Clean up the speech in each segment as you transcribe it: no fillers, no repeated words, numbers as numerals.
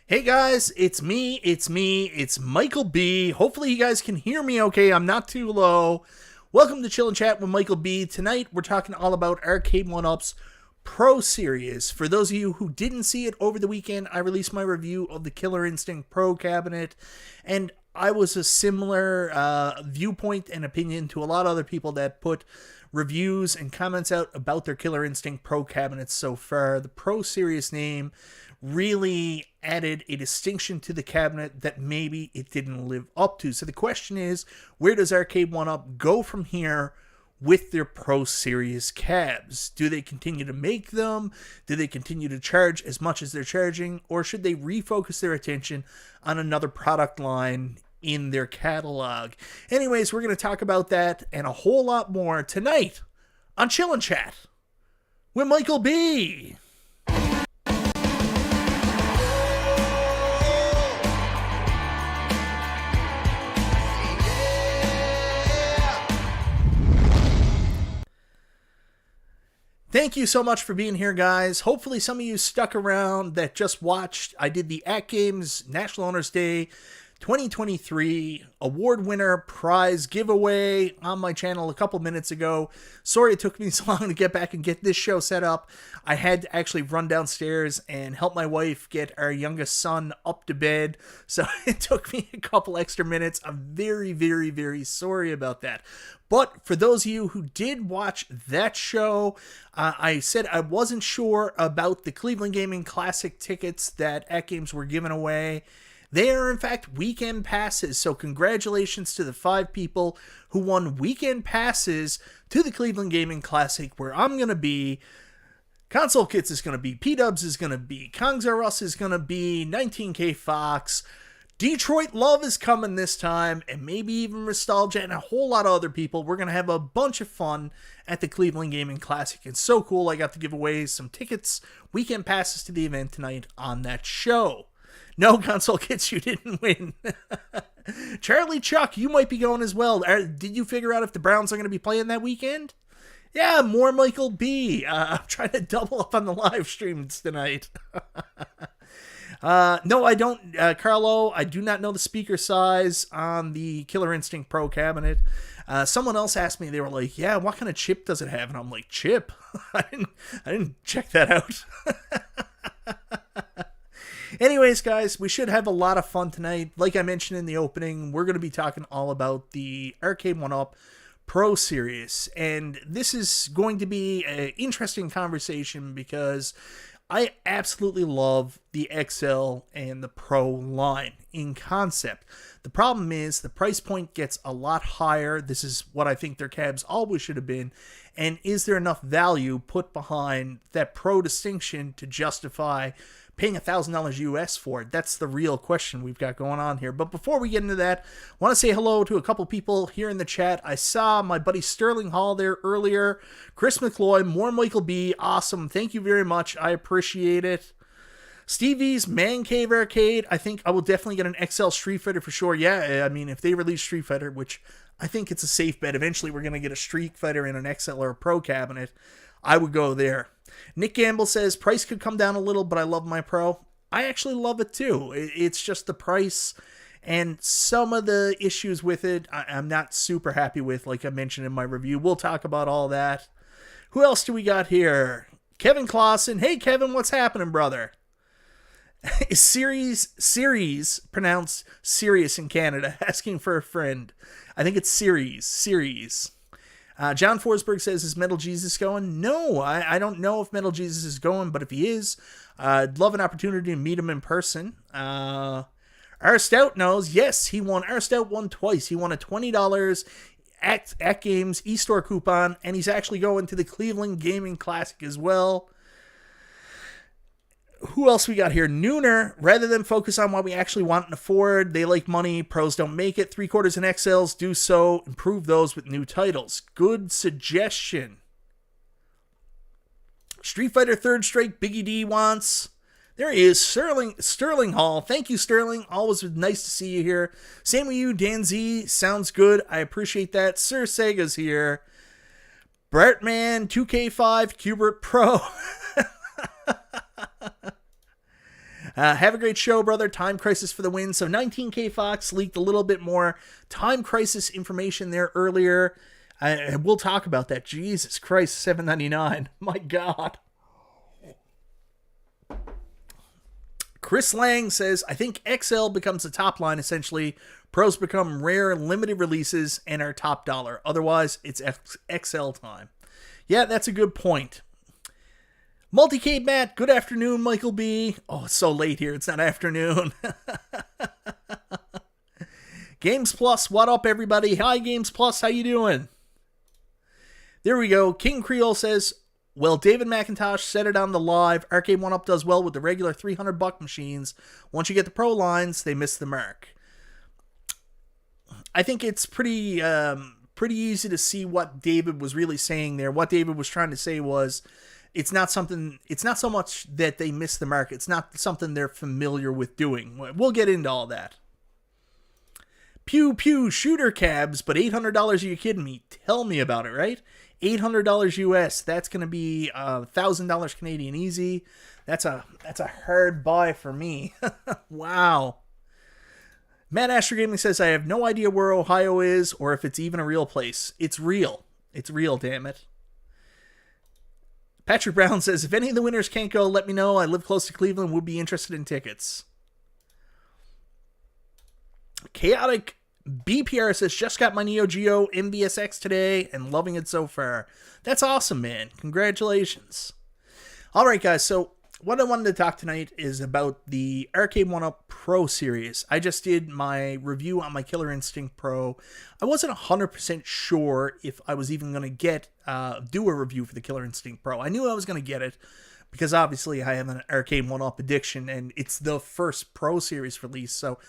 Hey guys, it's Michael B. Hopefully you guys can hear me okay. I'm not too low. Welcome to Chill and Chat with Michael B. Tonight we're talking all about Arcade1Up's Pro Series. For those of you who didn't see it over the weekend, I released my review of the Killer Instinct Pro cabinet, and I was a similar viewpoint and opinion to a lot of other people that put reviews and comments out about their Killer Instinct Pro cabinets so far. The Pro Series name really added a distinction to the cabinet that maybe it didn't live up to. So the question is, where does Arcade1Up go from here with their Pro Series cabs? Do they continue to make them? Do they continue to charge as much as they're charging? Or should they refocus their attention on another product line in their catalog? Anyways, we're going to talk about that and a whole lot more tonight on Chill and Chat with Michael B. Thank you so much for being here, guys. Hopefully some of you stuck around that just watched. I did the At Games National Honors Day 2023 award winner prize giveaway on my channel a couple minutes ago. Sorry it took me so long to get back and get this show set up. I had to actually run downstairs and help my wife get our youngest son up to bed. So it took me a couple extra minutes. I'm very, very, very sorry about that. But for those of you who did watch that show, I said I wasn't sure about the Cleveland Gaming Classic tickets that At Games were giving away. They are, in fact, weekend passes, so congratulations to the 5 people who won weekend passes to the Cleveland Gaming Classic, where I'm going to be, Console Kits is going to be, P-Dubs is going to be, Kongs R Us is going to be, 19K Fox, Detroit Love is coming this time, and maybe even Nostalgia and a whole lot of other people. We're going to have a bunch of fun at the Cleveland Gaming Classic. It's so cool. I got to give away some tickets, weekend passes to the event tonight on that show. No, Console Kits, you didn't win. Charlie Chuck, you might be going as well. Did you figure out if the Browns are going to be playing that weekend? Yeah, more Michael B. I'm trying to double up on the live streams tonight. No, I don't, Carlo. I do not know the speaker size on the Killer Instinct Pro cabinet. Someone else asked me, they were like, yeah, what kind of chip does it have? And I'm like, chip? I didn't check that out. Anyways, guys, we should have a lot of fun tonight. Like I mentioned in the opening, we're going to be talking all about the Arcade1Up Pro Series. And this is going to be an interesting conversation because I absolutely love the XL and the Pro line in concept. The problem is the price point gets a lot higher. This is what I think their cabs always should have been. And is there enough value put behind that Pro distinction to justify paying $1,000 US for it? That's the real question we've got going on here. But before we get into that, I want to say hello to a couple people here in the chat. I saw my buddy Sterling Hall there earlier. Chris McCloy, more Michael B. Awesome. Thank you very much. I appreciate it. Stevie's Man Cave Arcade. I think I will definitely get an XL Street Fighter for sure. Yeah, I mean, if they release Street Fighter, which I think it's a safe bet, eventually we're going to get a Street Fighter in an XL or a Pro cabinet, I would go there. Nick Gamble says, price could come down a little, but I love my Pro. I actually love it too. It's just the price and some of the issues with it I'm not super happy with, like I mentioned in my review. We'll talk about all that. Who else do we got here? Kevin Clausen. Hey, Kevin, what's happening, brother? Is series pronounced serious in Canada? Asking for a friend. I think it's series. John Forsberg says, is Metal Jesus going? No, I don't know if Metal Jesus is going, but if he is, I'd love an opportunity to meet him in person. R Stout knows. Yes, he won. R Stout won twice. He won a $20 at Games eStore coupon, and he's actually going to the Cleveland Gaming Classic as well. Who else we got here? Nooner, rather than focus on what we actually want and afford, they like money, pros don't make it. 3/4 and XLs do so, improve those with new titles. Good suggestion. Street Fighter 3rd Strike, Biggie D wants. There he is, Sterling Hall. Thank you, Sterling. Always nice to see you here. Same with you, Dan Z. Sounds good. I appreciate that. Sir Sega's here. Bartman, 2K5, Cubert Pro. Have a great show, brother. Time Crisis for the win. So 19K Fox leaked a little bit more Time Crisis information there earlier. We'll talk about that. Jesus Christ, $7.99. My God. Chris Lang says, I think XL becomes the top line, essentially. Pros become rare, limited releases, and are top dollar. Otherwise, it's XL time. Yeah, that's a good point. Multicade Matt, good afternoon, Michael B. Oh, it's so late here. It's not afternoon. Games Plus, what up, everybody? Hi, Games Plus. How you doing? There we go. King Creole says, well, David McIntosh said it on the live. Arcade1Up does well with the regular $300 machines. Once you get the pro lines, they miss the mark. I think it's pretty easy to see what David was really saying there. What David was trying to say was, it's not so much that they miss the mark. It's not something they're familiar with doing. We'll get into all that. Pew, pew, shooter cabs, but $800, are you kidding me? Tell me about it, right? $800 US, that's going to be $1,000 Canadian easy. That's a hard buy for me. Wow. Matt Asher Gaming says, I have no idea where Ohio is or if it's even a real place. It's real. It's real, damn it. Patrick Brown says, if any of the winners can't go, let me know. I live close to Cleveland, would be interested in tickets. Chaotic BPR says, just got my Neo Geo MBSX today and loving it so far. That's awesome, man. Congratulations. All right, guys. So what I wanted to talk tonight is about the Arcade1Up Pro Series. I just did my review on my Killer Instinct Pro. I wasn't 100% sure if I was even going to do a review for the Killer Instinct Pro. I knew I was going to get it because obviously I have an Arcade1Up addiction and it's the first Pro Series release, so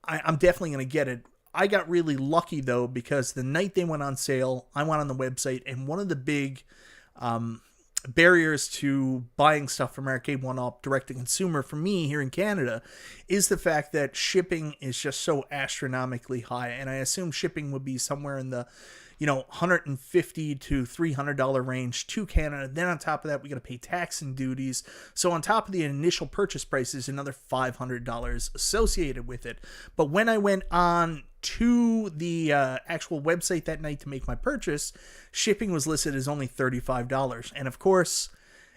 I'm definitely going to get it. I got really lucky, though, because the night they went on sale, I went on the website, and one of the big barriers to buying stuff from Arcade1Up direct-to-consumer for me here in Canada is the fact that shipping is just so astronomically high, and I assume shipping would be somewhere in the $150 to $300 range to Canada. Then on top of that, we got to pay tax and duties. So on top of the initial purchase price is another $500 associated with it. But when I went on to the actual website that night to make my purchase, shipping was listed as only $35. And of course,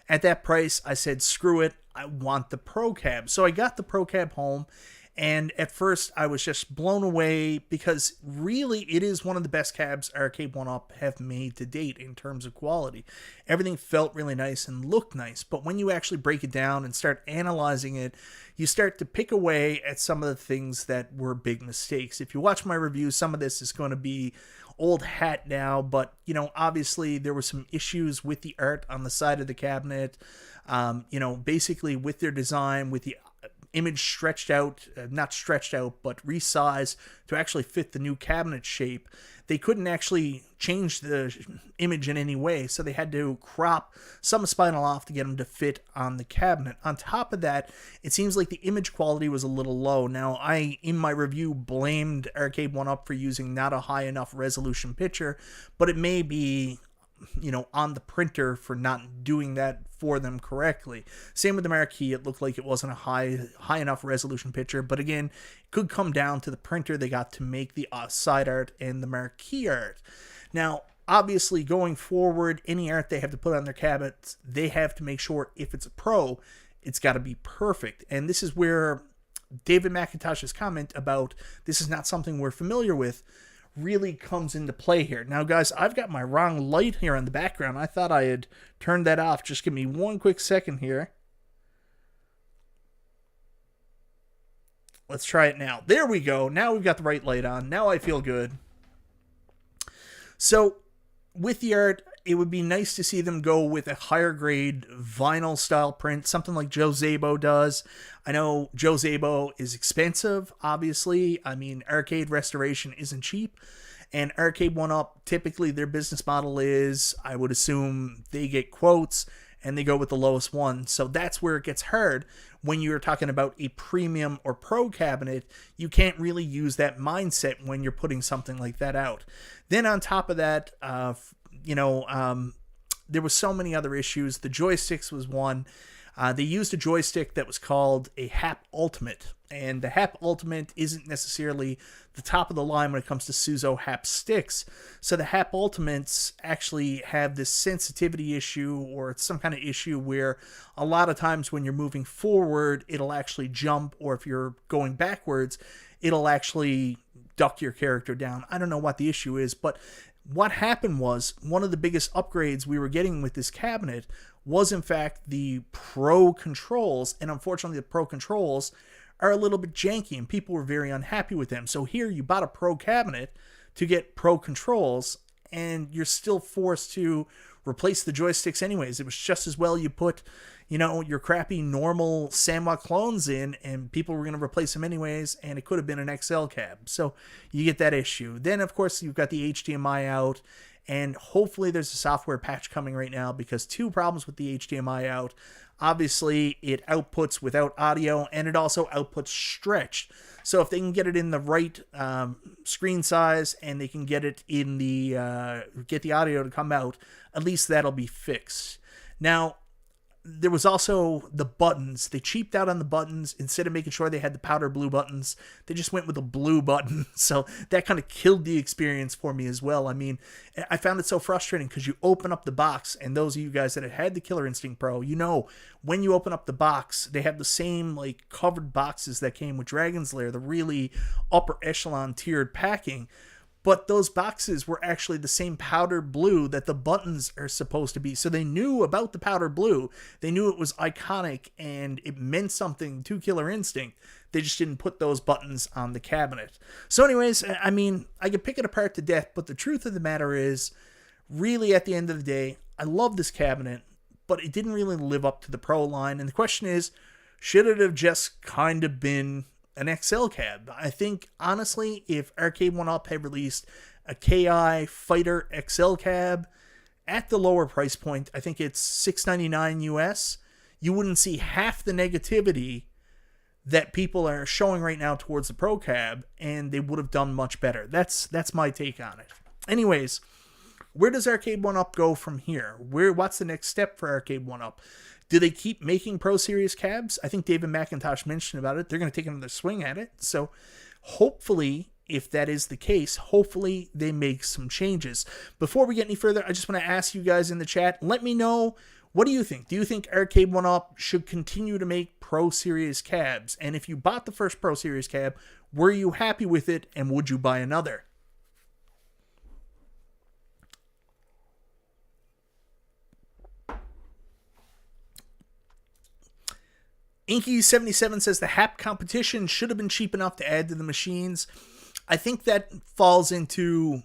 at that price, I said, screw it, I want the Pro Cab. So I got the Pro Cab home. And at first, I was just blown away because really it is one of the best cabs Arcade1Up have made to date in terms of quality. Everything felt really nice and looked nice, but when you actually break it down and start analyzing it, you start to pick away at some of the things that were big mistakes. If you watch my review, some of this is going to be old hat now, but obviously there were some issues with the art on the side of the cabinet, basically with their design, with the image stretched out, not stretched out, but resized to actually fit the new cabinet shape. They couldn't actually change the image in any way, so they had to crop some spinal off to get them to fit on the cabinet. On top of that, it seems like the image quality was a little low. Now, I, in my review, blamed Arcade1Up for using not a high enough resolution picture, but it may be on the printer for not doing that for them correctly. Same with the Marquee. It looked like it wasn't a high enough resolution picture, but again, it could come down to the printer they got to make the side art and the Marquee art. Now, obviously, going forward, any art they have to put on their cabinets, they have to make sure if it's a Pro, it's got to be perfect. And this is where David McIntosh's comment about this is not something we're familiar with really comes into play here. Now, guys, I've got my wrong light here in the background. I thought I had turned that off. Just give me one quick second here. Let's try it now. There we go. Now we've got the right light on. Now I feel good. So, with the art, it would be nice to see them go with a higher grade vinyl style print, something like Joe Szabo does. I know Joe Szabo is expensive, obviously. I mean, arcade restoration isn't cheap. And Arcade1Up, typically their business model is, I would assume, they get quotes and they go with the lowest one. So that's where it gets hard. When you're talking about a premium or pro cabinet, you can't really use that mindset when you're putting something like that out. Then on top of that, there was so many other issues. The joysticks was one. They used a joystick that was called a HAP Ultimate, and the HAP Ultimate isn't necessarily the top of the line when it comes to Suzo HAP sticks. So the HAP Ultimates actually have this sensitivity issue, or it's some kind of issue where a lot of times when you're moving forward, it'll actually jump, or if you're going backwards, it'll actually duck your character down. I don't know what the issue is, but what happened was one of the biggest upgrades we were getting with this cabinet was in fact the Pro controls, and unfortunately the Pro controls are a little bit janky and people were very unhappy with them. So here you bought a Pro cabinet to get Pro controls and you're still forced to replace the joysticks anyways. It was just as well you put, your crappy normal Sanwa clones in and people were going to replace them anyways, and it could have been an XL cab. So you get that issue. Then of course you've got the HDMI out, and hopefully there's a software patch coming right now, because two problems with the HDMI out. Obviously it outputs without audio, and it also outputs stretched. So if they can get it in the right screen size and they can get it in the get the audio to come out, at least that'll be fixed. Now, there was also the buttons. They cheaped out on the buttons. Instead of making sure they had the powder blue buttons, they just went with a blue button. So that kind of killed the experience for me as well. I mean, I found it so frustrating because you open up the box, and those of you guys that have had the Killer Instinct Pro, when you open up the box, they have the same covered boxes that came with Dragon's Lair, the really upper echelon tiered packing. But those boxes were actually the same powder blue that the buttons are supposed to be. So they knew about the powder blue. They knew it was iconic and it meant something to Killer Instinct. They just didn't put those buttons on the cabinet. So anyways, I mean, I could pick it apart to death, but the truth of the matter is, really at the end of the day, I love this cabinet, but it didn't really live up to the Pro line. And the question is, should it have just kind of been an XL cab? I think, honestly, if Arcade1Up had released a KI Fighter XL cab at the lower price point, I think it's $699 US, you wouldn't see half the negativity that people are showing right now towards the Pro cab, and they would have done much better. That's my take on it. Anyways, where does Arcade1Up go from here? What's the next step for Arcade1Up? Do they keep making Pro Series cabs? I think David McIntosh mentioned about it. They're going to take another swing at it. So hopefully, if that is the case, hopefully they make some changes. Before we get any further, I just want to ask you guys in the chat, let me know, what do you think? Do you think Arcade1Up should continue to make Pro Series cabs? And if you bought the first Pro Series cab, were you happy with it, and would you buy another? Inky77 says the HAP competition should have been cheap enough to add to the machines. I think that falls into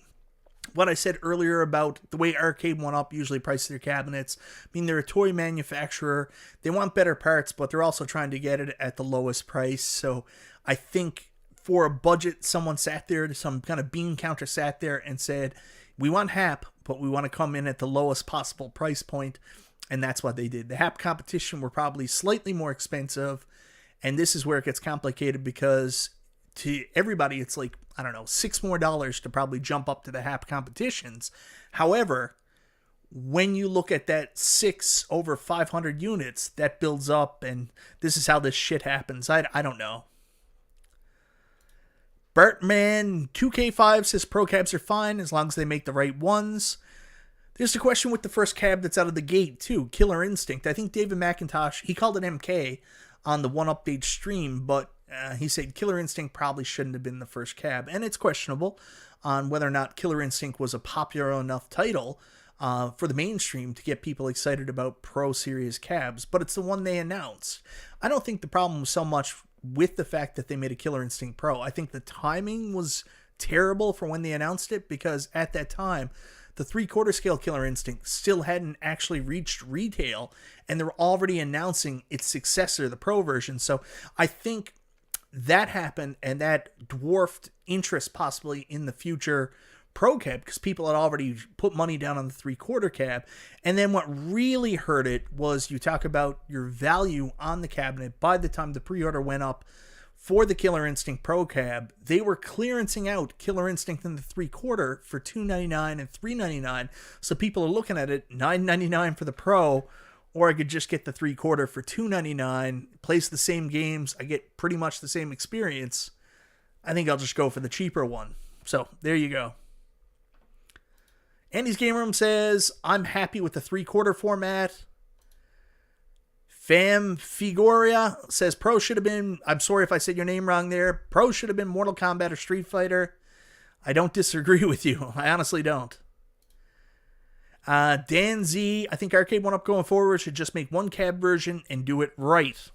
what I said earlier about the way Arcade1Up usually prices their cabinets. I mean, they're a toy manufacturer. They want better parts, but they're also trying to get it at the lowest price. So I think for a budget, someone sat there, some kind of bean counter sat there and said, we want HAP, but we want to come in at the lowest possible price point. And that's what they did. The HAP competition were probably slightly more expensive. And this is where it gets complicated, because to everybody, it's like, I don't know, $6 more to probably jump up to the HAP competitions. However, when you look at that 6 over 500 units, that builds up, and this is how this shit happens. I don't know. Bartman 2K5 says Pro cabs are fine as long as they make the right ones. There's a question with the first cab that's out of the gate, too. Killer Instinct. I think David McIntosh, he called it MK on the One Update stream, but he said Killer Instinct probably shouldn't have been the first cab. And it's questionable on whether or not Killer Instinct was a popular enough title for the mainstream to get people excited about Pro Series cabs, but it's the one they announced. I don't think the problem was so much with the fact that they made a Killer Instinct Pro. I think the timing was terrible for when they announced it, because at that time, the 3/4 scale Killer Instinct still hadn't actually reached retail, and they were already announcing its successor, the Pro version. So I think that happened, and that dwarfed interest possibly in the future Pro cab, because people had already put money down on the 3/4 cab. And then what really hurt it was, you talk about your value on the cabinet. By the time the pre-order went up for the Killer Instinct Pro cab, they were clearancing out Killer Instinct in the 3/4 for $299 and $399. So people are looking at it, $999 for the Pro, or I could just get the 3/4 for $2.99, place the same games, I get pretty much the same experience. I think I'll just go for the cheaper one. So there you go. Andy's Game Room says, I'm happy with the 3/4 format. Fam Figoria says, Pro should have been, I'm sorry if I said your name wrong there, Pro should have been Mortal Kombat or Street Fighter. I don't disagree with you. I honestly don't. Dan Z, I think Arcade1Up going forward should just make one cab version and do it right.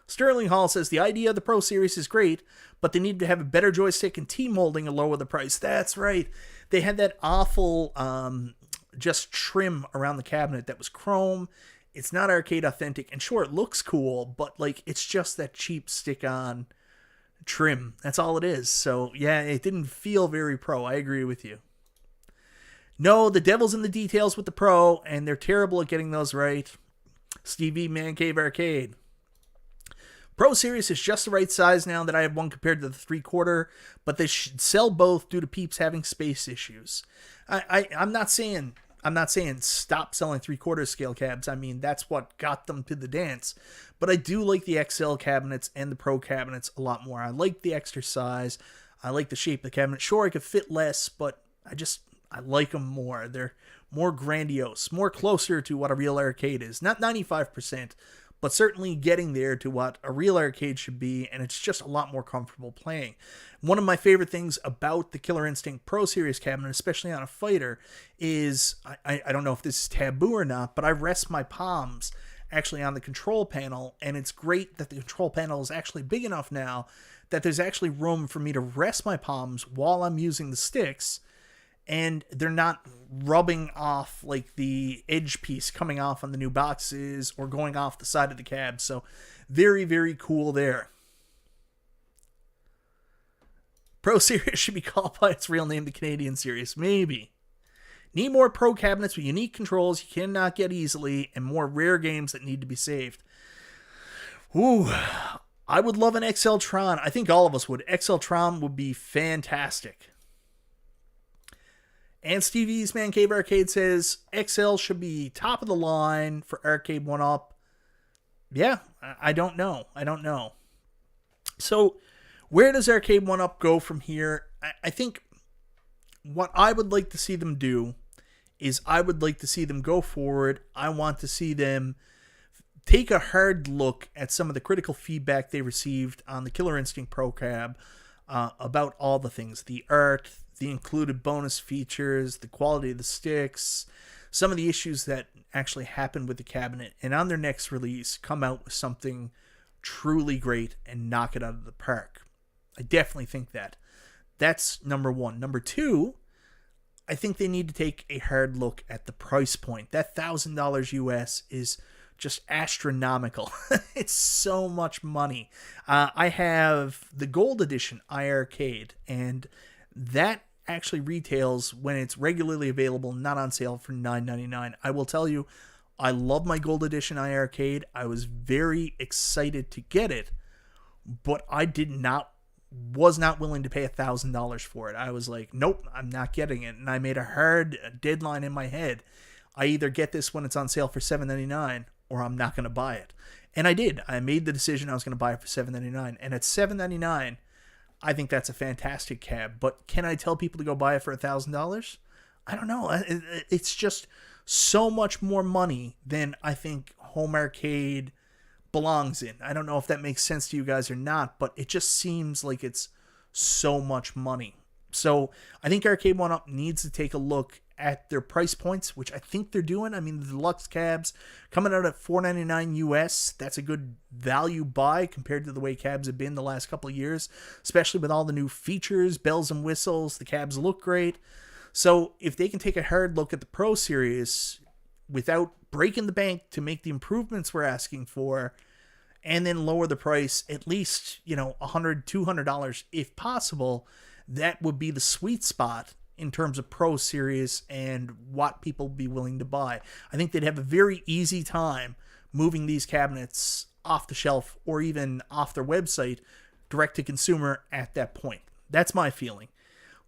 Sterling Hall says, the idea of the Pro Series is great, but they need to have a better joystick and T-molding and lower the price. That's right. They had that awful just trim around the cabinet that was chrome. It's not arcade authentic. And sure, it looks cool, but like it's just that cheap stick-on trim. That's all it is. So yeah, it didn't feel very pro. I agree with you. No, the devil's in the details with the Pro, and they're terrible at getting those right. Stevie Man Cave Arcade. Pro Series is just the right size now that I have one compared to the 3/4, but they should sell both due to peeps having space issues. I'm not saying stop selling 3/4 scale cabs. I mean, that's what got them to the dance. But I do like the XL cabinets and the Pro cabinets a lot more. I like the extra size. I like the shape of the cabinet. Sure, I could fit less, but I like them more. They're more grandiose, more closer to what a real arcade is. Not 95%, but certainly getting there to what a real arcade should be, and it's just a lot more comfortable playing. One of my favorite things about the Killer Instinct Pro Series cabinet, especially on a fighter, is, I don't know if this is taboo or not, but I rest my palms actually on the control panel, and it's great that the control panel is actually big enough now that there's actually room for me to rest my palms while I'm using the sticks, and they're not rubbing off like the edge piece coming off on the new boxes or going off the side of the cab. So very, very cool there. Pro Series should be called by its real name, the Canadian Series. Maybe. Need more Pro cabinets with unique controls you cannot get easily and more rare games that need to be saved. Ooh, I would love an XL Tron. I think all of us would. XL Tron would be fantastic. And Stevie's Man Cave Arcade says, XL should be top of the line for Arcade1Up. Yeah, I don't know. So, where does Arcade1Up go from here? I think what I would like to see them do is I would like to see them go forward. I want to see them take a hard look at some of the critical feedback they received on the Killer Instinct Pro Cab about all the things. The art, the included bonus features, the quality of the sticks, some of the issues that actually happened with the cabinet, and on their next release, come out with something truly great and knock it out of the park. I definitely think that. That's number one. Number two, I think they need to take a hard look at the price point. That $1,000 US is just astronomical. It's so much money. I have the Gold Edition iArcade, and that actually retails when it's regularly available, not on sale, for $9.99. I will tell you, I love my Gold Edition iArcade. I was very excited to get it, but I was not willing to pay $1,000 for it. I was like, nope, I'm not getting it. And I made a hard deadline in my head. I either get this when it's on sale for $7.99 or I'm not going to buy it. And I did. I made the decision I was going to buy it for $7.99. And at $7.99, I think that's a fantastic cab. But can I tell people to go buy it for $1,000? I don't know. It's just so much more money than I think home arcade belongs in. I don't know if that makes sense to you guys or not, but it just seems like it's so much money. So I think Arcade1Up needs to take a look at their price points, which I think they're doing. I mean, the deluxe cabs coming out at $4.99 US. That's a good value buy compared to the way cabs have been the last couple of years, especially with all the new features, bells and whistles. The cabs look great. So if they can take a hard look at the Pro Series without breaking the bank to make the improvements we're asking for, and then lower the price at least, $100, $200 if possible, that would be the sweet spot in terms of Pro Series and what people would be willing to buy. I think they'd have a very easy time moving these cabinets off the shelf or even off their website direct to consumer at that point. That's my feeling.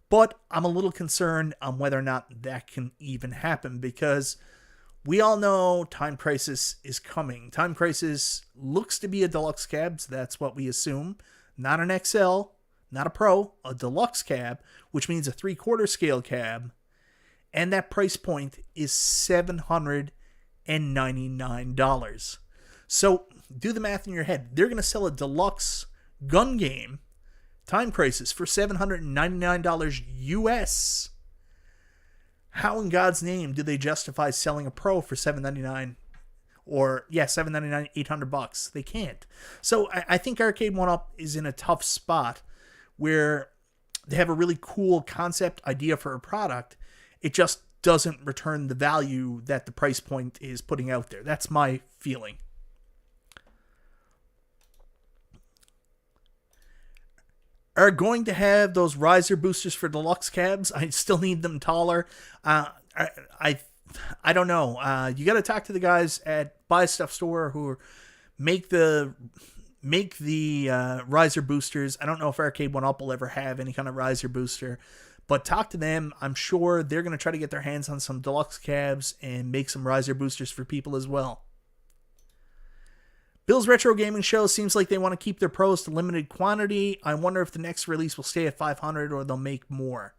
But I'm a little concerned on whether or not that can even happen, because We all know Time Crisis is coming. Time Crisis looks to be a deluxe cab, so that's what we assume. Not an XL, not a Pro, a deluxe cab, which means a 3/4 scale cab. And that price point is $799. So do the math in your head. They're going to sell a deluxe gun game, Time Crisis, for $799 US. How in God's name do they justify selling a Pro for $799? Or, yeah, $799, $800. They can't. So I think Arcade1Up is in a tough spot where they have a really cool concept idea for a product. It just doesn't return the value that the price point is putting out there. That's my feeling. Are going to have those riser boosters for deluxe cabs. I still need them taller. I don't know. You got to talk to the guys at Buy Stuff Store who make the riser boosters. I don't know if Arcade1Up will ever have any kind of riser booster, but talk to them. I'm sure they're going to try to get their hands on some deluxe cabs and make some riser boosters for people as well. Bill's Retro Gaming Show seems like they want to keep their Pros to limited quantity. I wonder if the next release will stay at 500 or they'll make more.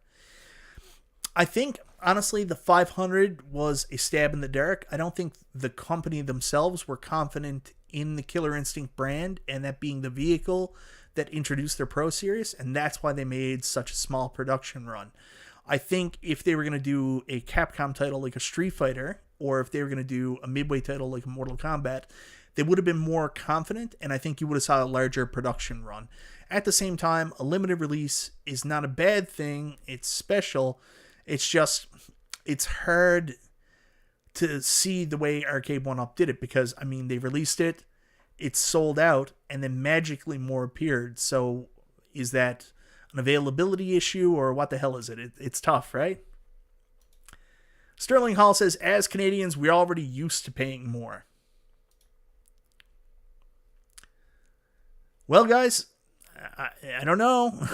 I think, honestly, the 500 was a stab in the dark. I don't think the company themselves were confident in the Killer Instinct brand and that being the vehicle that introduced their Pro Series, and that's why they made such a small production run. I think if they were going to do a Capcom title like a Street Fighter, or if they were going to do a Midway title like a Mortal Kombat, they would have been more confident, and I think you would have saw a larger production run. At the same time, a limited release is not a bad thing. It's special. It's just, it's hard to see the way Arcade1Up did it because, I mean, they released it, it sold out, and then magically more appeared. So is that an availability issue, or what the hell is it? It's tough, right? Sterling Hall says, as Canadians, we're already used to paying more. Well, guys, I don't know.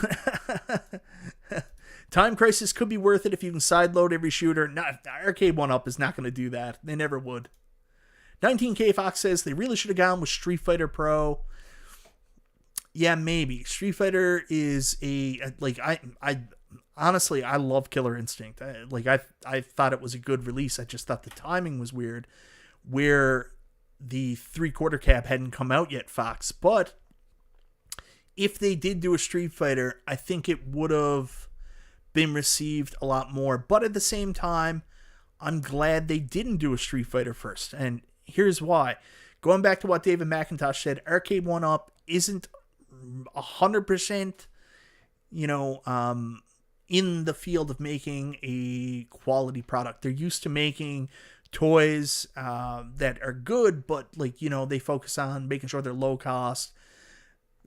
Time Crisis could be worth it if you can sideload every shooter. Arcade1Up is not going to do that. They never would. 19K Fox says they really should have gone with Street Fighter Pro. Yeah, maybe. Street Fighter is I honestly, I love Killer Instinct. I thought it was a good release. I just thought the timing was weird, where the 3/4 cab hadn't come out yet, Fox. But if they did do a Street Fighter, I think it would have been received a lot more. But at the same time, I'm glad they didn't do a Street Fighter first. And here's why. Going back to what David McIntosh said, Arcade1Up isn't 100%, in the field of making a quality product. They're used to making toys that are good, but they focus on making sure they're low cost.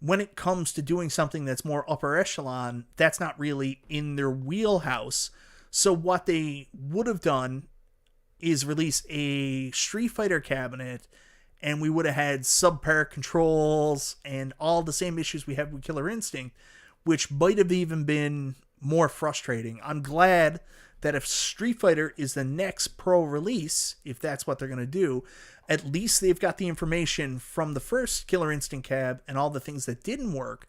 When it comes to doing something that's more upper echelon, that's not really in their wheelhouse. So what they would have done is release a Street Fighter cabinet, and we would have had subpar controls and all the same issues we have with Killer Instinct, which might have even been more frustrating. I'm glad that if Street Fighter is the next Pro release, if that's what they're going to do, at least they've got the information from the first Killer Instinct cab and all the things that didn't work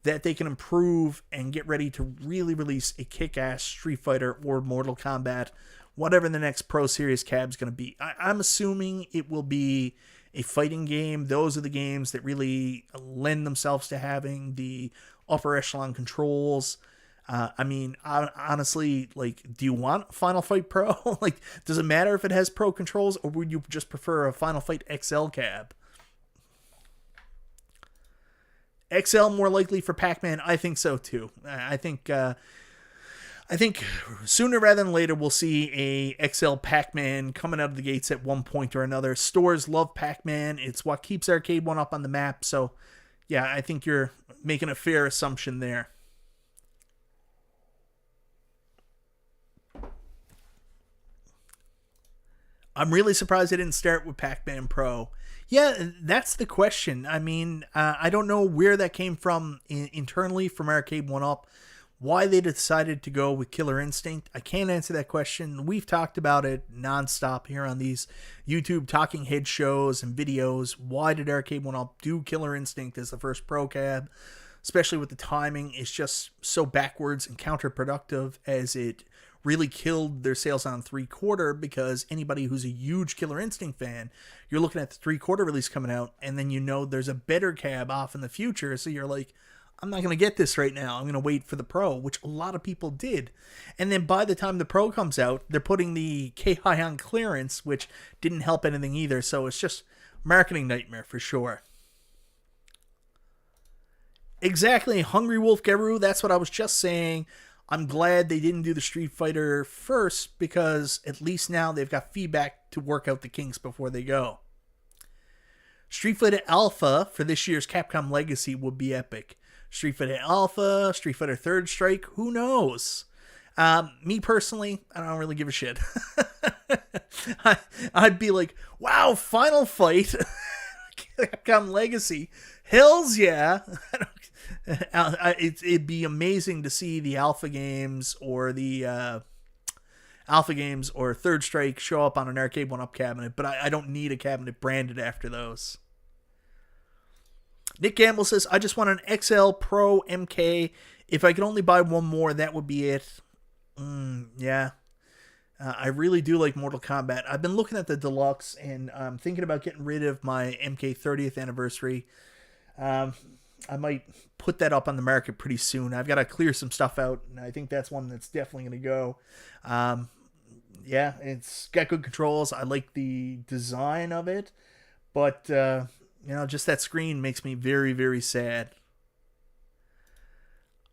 that they can improve and get ready to really release a kick-ass Street Fighter or Mortal Kombat, whatever the next Pro Series cab is going to be. I'm assuming it will be a fighting game. Those are the games that really lend themselves to having the upper echelon controls. Honestly, do you want Final Fight Pro? Does it matter if it has Pro controls, or would you just prefer a Final Fight XL cab? XL more likely for Pac-Man? I think so too. I think sooner rather than later we'll see a XL Pac-Man coming out of the gates at one point or another. Stores love Pac-Man. It's what keeps Arcade1Up on the map. So, yeah, I think you're making a fair assumption there. I'm really surprised they didn't start with Pac-Man Pro. Yeah, that's the question. I mean, I don't know where that came from internally from Arcade1Up, Why they decided to go with Killer Instinct, I can't answer that question. We've talked about it nonstop here on these YouTube talking head shows and videos. Why did Arcade1Up do Killer Instinct as the first Pro Cab? Especially with the timing, it's just so backwards and counterproductive, as it really killed their sales on 3/4, because anybody who's a huge Killer Instinct fan, you're looking at the 3/4 release coming out, and then you know there's a better cab off in the future, so you're like, I'm not going to get this right now. I'm going to wait for the Pro, which a lot of people did. And then by the time the Pro comes out, they're putting the K-High on clearance, which didn't help anything either, so it's just marketing nightmare for sure. Exactly, Hungry Wolf Geru, that's what I was just saying. I'm glad they didn't do the Street Fighter first, because at least now they've got feedback to work out the kinks before they go. Street Fighter Alpha for this year's Capcom Legacy would be epic. Street Fighter Alpha, Street Fighter Third Strike, who knows? Me personally, I don't really give a shit. I'd be like, wow, Final Fight, Capcom Legacy, hells yeah. It'd be amazing to see the Alpha games or the Third Strike show up on an Arcade1Up cabinet, but I don't need a cabinet branded after those. Nick Gamble says, I just want an XL Pro MK. If I could only buy one more, that would be it. Yeah. I really do like Mortal Kombat. I've been looking at the Deluxe, and I'm thinking about getting rid of my MK 30th anniversary. I might put that up on the market pretty soon. I've got to clear some stuff out, and I think that's one that's definitely going to go. Yeah, it's got good controls. I like the design of it, but just that screen makes me very, very sad.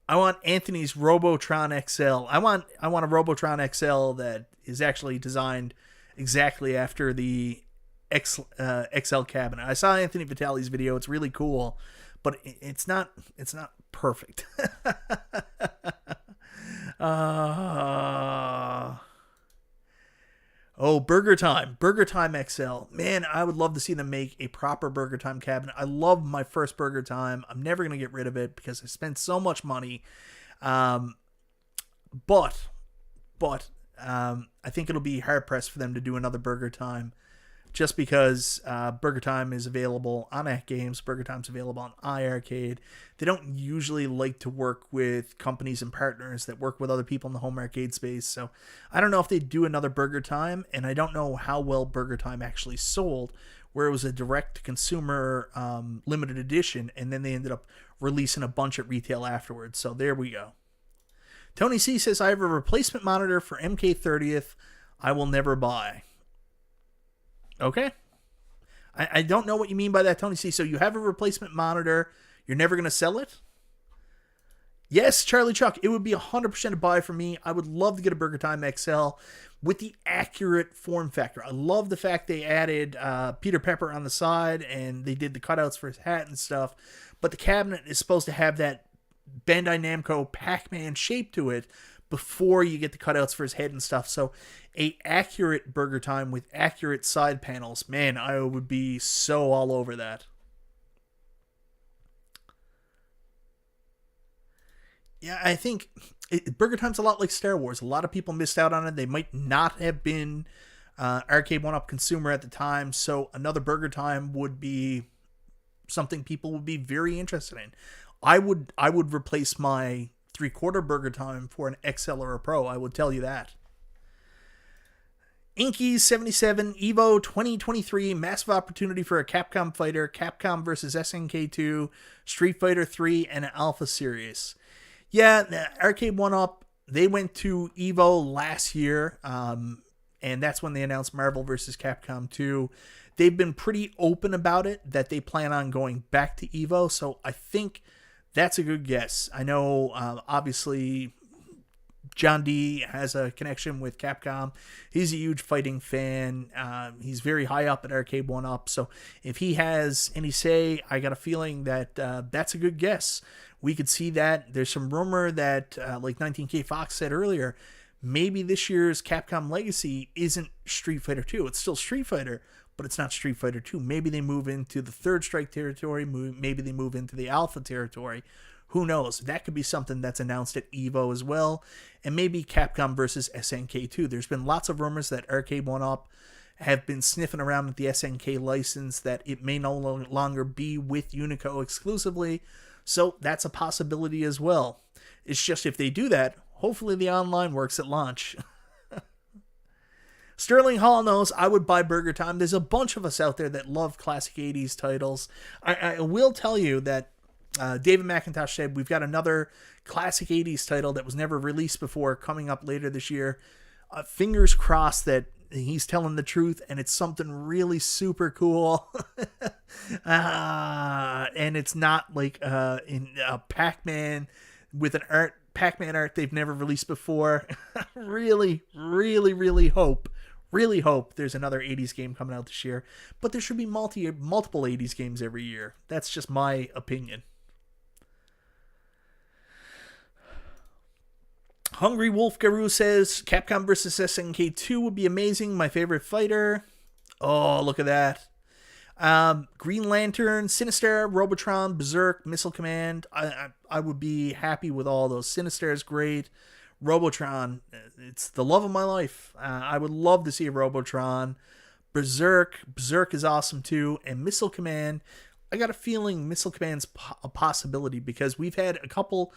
I want Anthony's Robotron XL. I want a Robotron XL that is actually designed exactly after the XL cabinet. I saw Anthony Vitale's video. It's really cool, but it's not perfect. Burger Time XL. Man, I would love to see them make a proper Burger Time cabinet. I love my first Burger Time. I'm never going to get rid of it because I spent so much money. But I think it'll be hard pressed for them to do another Burger Time, just because Burger Time is available on At Games, Burger Time's available on iArcade. They don't usually like to work with companies and partners that work with other people in the home arcade space, so I don't know if they'd do another Burger Time, and I don't know how well Burger Time actually sold, where it was a direct-to-consumer limited edition, and then they ended up releasing a bunch at retail afterwards, so there we go. Tony C says, I have a replacement monitor for MK30th I will never buy. Okay. I don't know what you mean by that, Tony C. So you have a replacement monitor. You're never going to sell it? Yes, Charlie Chuck. It would be 100% a buy for me. I would love to get a Burger Time XL with the accurate form factor. I love the fact they added Peter Pepper on the side, and they did the cutouts for his hat and stuff. But the cabinet is supposed to have that Bandai Namco Pac-Man shape to it before you get the cutouts for his head and stuff. So a accurate Burger Time with accurate side panels, man, I would be so all over that. Yeah, I think Burger Time's a lot like Star Wars. A lot of people missed out on it. They might not have been Arcade1Up consumer at the time, so another Burger Time would be something people would be very interested in. I would replace my 3/4 Burger Time for an XL or a Pro. I would tell you that. Inky77 Evo 2023 massive opportunity for a Capcom fighter. Capcom versus SNK2, Street Fighter 3, and an Alpha series. Yeah, Arcade1Up, they went to Evo last year, and that's when they announced Marvel vs. Capcom 2. They've been pretty open about it, that they plan on going back to Evo, so I think that's a good guess. I know, obviously, John D has a connection with Capcom. He's a huge fighting fan. He's very high up at Arcade1Up, so if he has any say, I got a feeling that that's a good guess. We could see that. There's some rumor that, like 19K Fox said earlier, maybe this year's Capcom Legacy isn't Street Fighter 2. It's still Street Fighter, but it's not Street Fighter 2. Maybe they move into the Third Strike territory. Maybe they move into the Alpha territory. Who knows? That could be something that's announced at EVO as well. And maybe Capcom versus SNK too. There's been lots of rumors that Arcade1Up have been sniffing around at the SNK license, that it may no longer be with Unico exclusively. So that's a possibility as well. It's just if they do that, hopefully the online works at launch. Sterling Hall knows I would buy Burger Time. There's a bunch of us out there that love classic 80s titles. I will tell you that David McIntosh said we've got another classic 80s title that was never released before coming up later this year. Fingers crossed that he's telling the truth and it's something really super cool. And it's not like in Pac-Man with an Pac-Man art they've never released before. Really hope there's another 80s game coming out this year, but there should be multiple 80s games every year. That's just my opinion. Hungry Wolf Guru says Capcom vs SNK 2 would be amazing. My favorite fighter. Oh, look at that. Green Lantern, Sinister, Robotron, Berserk, Missile Command. I would be happy with all those. Sinister is great. Robotron, it's the love of my life. I would love to see a Robotron. Berserk is awesome too. And Missile Command, I got a feeling Missile Command's a possibility because we've had a couple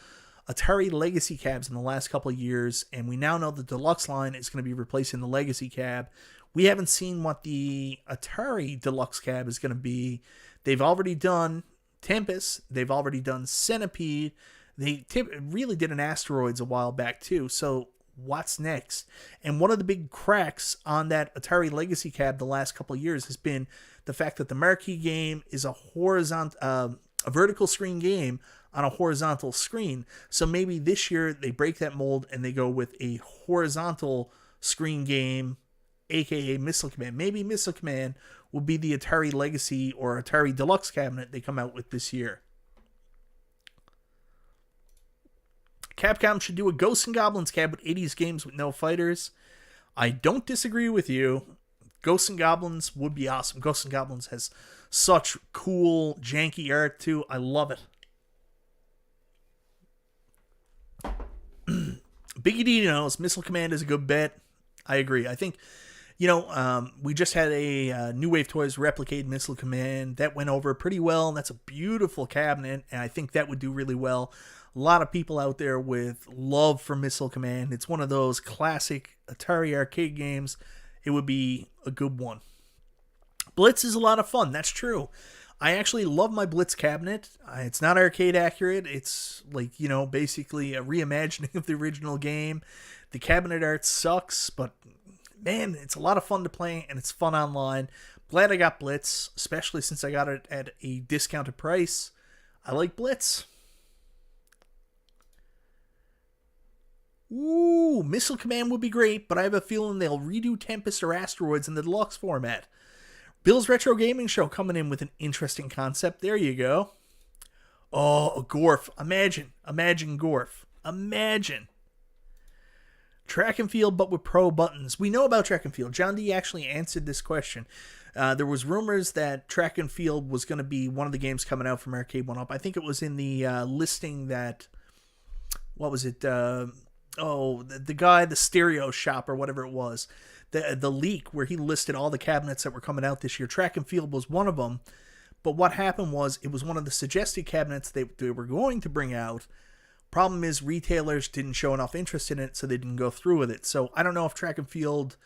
Atari Legacy cabs in the last couple of years, and we now know the Deluxe line is going to be replacing the Legacy cab. We haven't seen what the Atari Deluxe cab is going to be. They've already done Tempest. They've already done Centipede. They really did an Asteroids a while back too. So what's next? And one of the big cracks on that Atari Legacy cab the last couple of years has been the fact that the marquee game is a vertical screen game on a horizontal screen. So maybe this year they break that mold and they go with a horizontal screen game, aka Missile Command. Maybe Missile Command will be the Atari Legacy or Atari Deluxe cabinet they come out with this year. Capcom should do a Ghosts and Goblins cab with 80s games with no fighters. I don't disagree with you. Ghosts and Goblins would be awesome. Ghosts and Goblins has such cool, janky art too. I love it. Biggie D knows Missile Command is a good bet. I agree. I think, we just had a New Wave Toys Replicate Missile Command. That went over pretty well. That's a beautiful cabinet, and I think that would do really well. A lot of people out there with love for Missile Command. It's one of those classic Atari arcade games. It would be a good one. Blitz is a lot of fun. That's true. I actually love my Blitz cabinet. It's not arcade accurate. It's like, basically a reimagining of the original game. The cabinet art sucks, but man, it's a lot of fun to play and it's fun online. Glad I got Blitz, especially since I got it at a discounted price. I like Blitz. Ooh, Missile Command would be great, but I have a feeling they'll redo Tempest or Asteroids in the deluxe format. Bill's Retro Gaming Show coming in with an interesting concept. There you go. Oh, a Gorf. Imagine Gorf. Imagine. Track and field, but with pro buttons. We know about track and field. John D actually answered this question. There was rumors that track and field was going to be one of the games coming out from Arcade1Up. I think it was in the listing that, what was it? The guy, the Stereo Shop or whatever it was. The leak where he listed all the cabinets that were coming out this year. Track and field was one of them. But what happened was it was one of the suggested cabinets they were going to bring out. Problem is retailers didn't show enough interest in it, so they didn't go through with it. So I don't know if track and field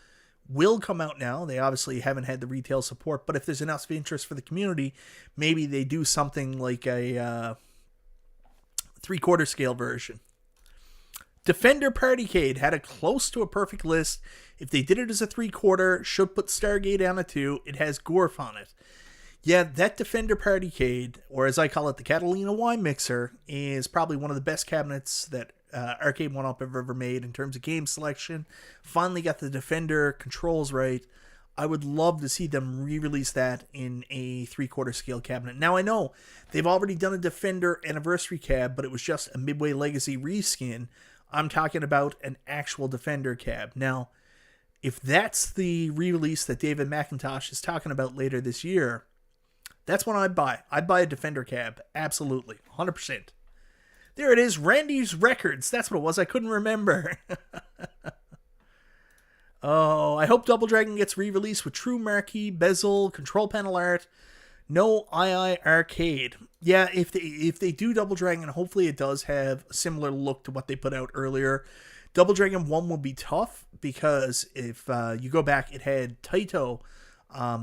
will come out now. They obviously haven't had the retail support, but if there's enough interest for the community, maybe they do something like a 3/4 scale version. Defender Partycade had a close to a perfect list. If they did it as a 3/4, should put Stargate on a 2. It has Gorf on it. Yeah, that Defender Partycade, or as I call it, the Catalina Wine Mixer, is probably one of the best cabinets that Arcade1Up have ever made in terms of game selection. Finally got the Defender controls right. I would love to see them re-release that in a 3/4 scale cabinet. Now I know they've already done a Defender Anniversary cab, but it was just a Midway Legacy reskin. I'm talking about an actual Defender cab. Now, if that's the re-release that David McIntosh is talking about later this year, that's what I'd buy. I'd buy a Defender cab. Absolutely. 100%. There it is, Randy's Records. That's what it was. I couldn't remember. Oh, I hope Double Dragon gets re-released with true marquee, bezel, control panel art. No II Arcade. Yeah, if they do Double Dragon, hopefully it does have a similar look to what they put out earlier. Double Dragon 1 will be tough because if you go back, it had Taito,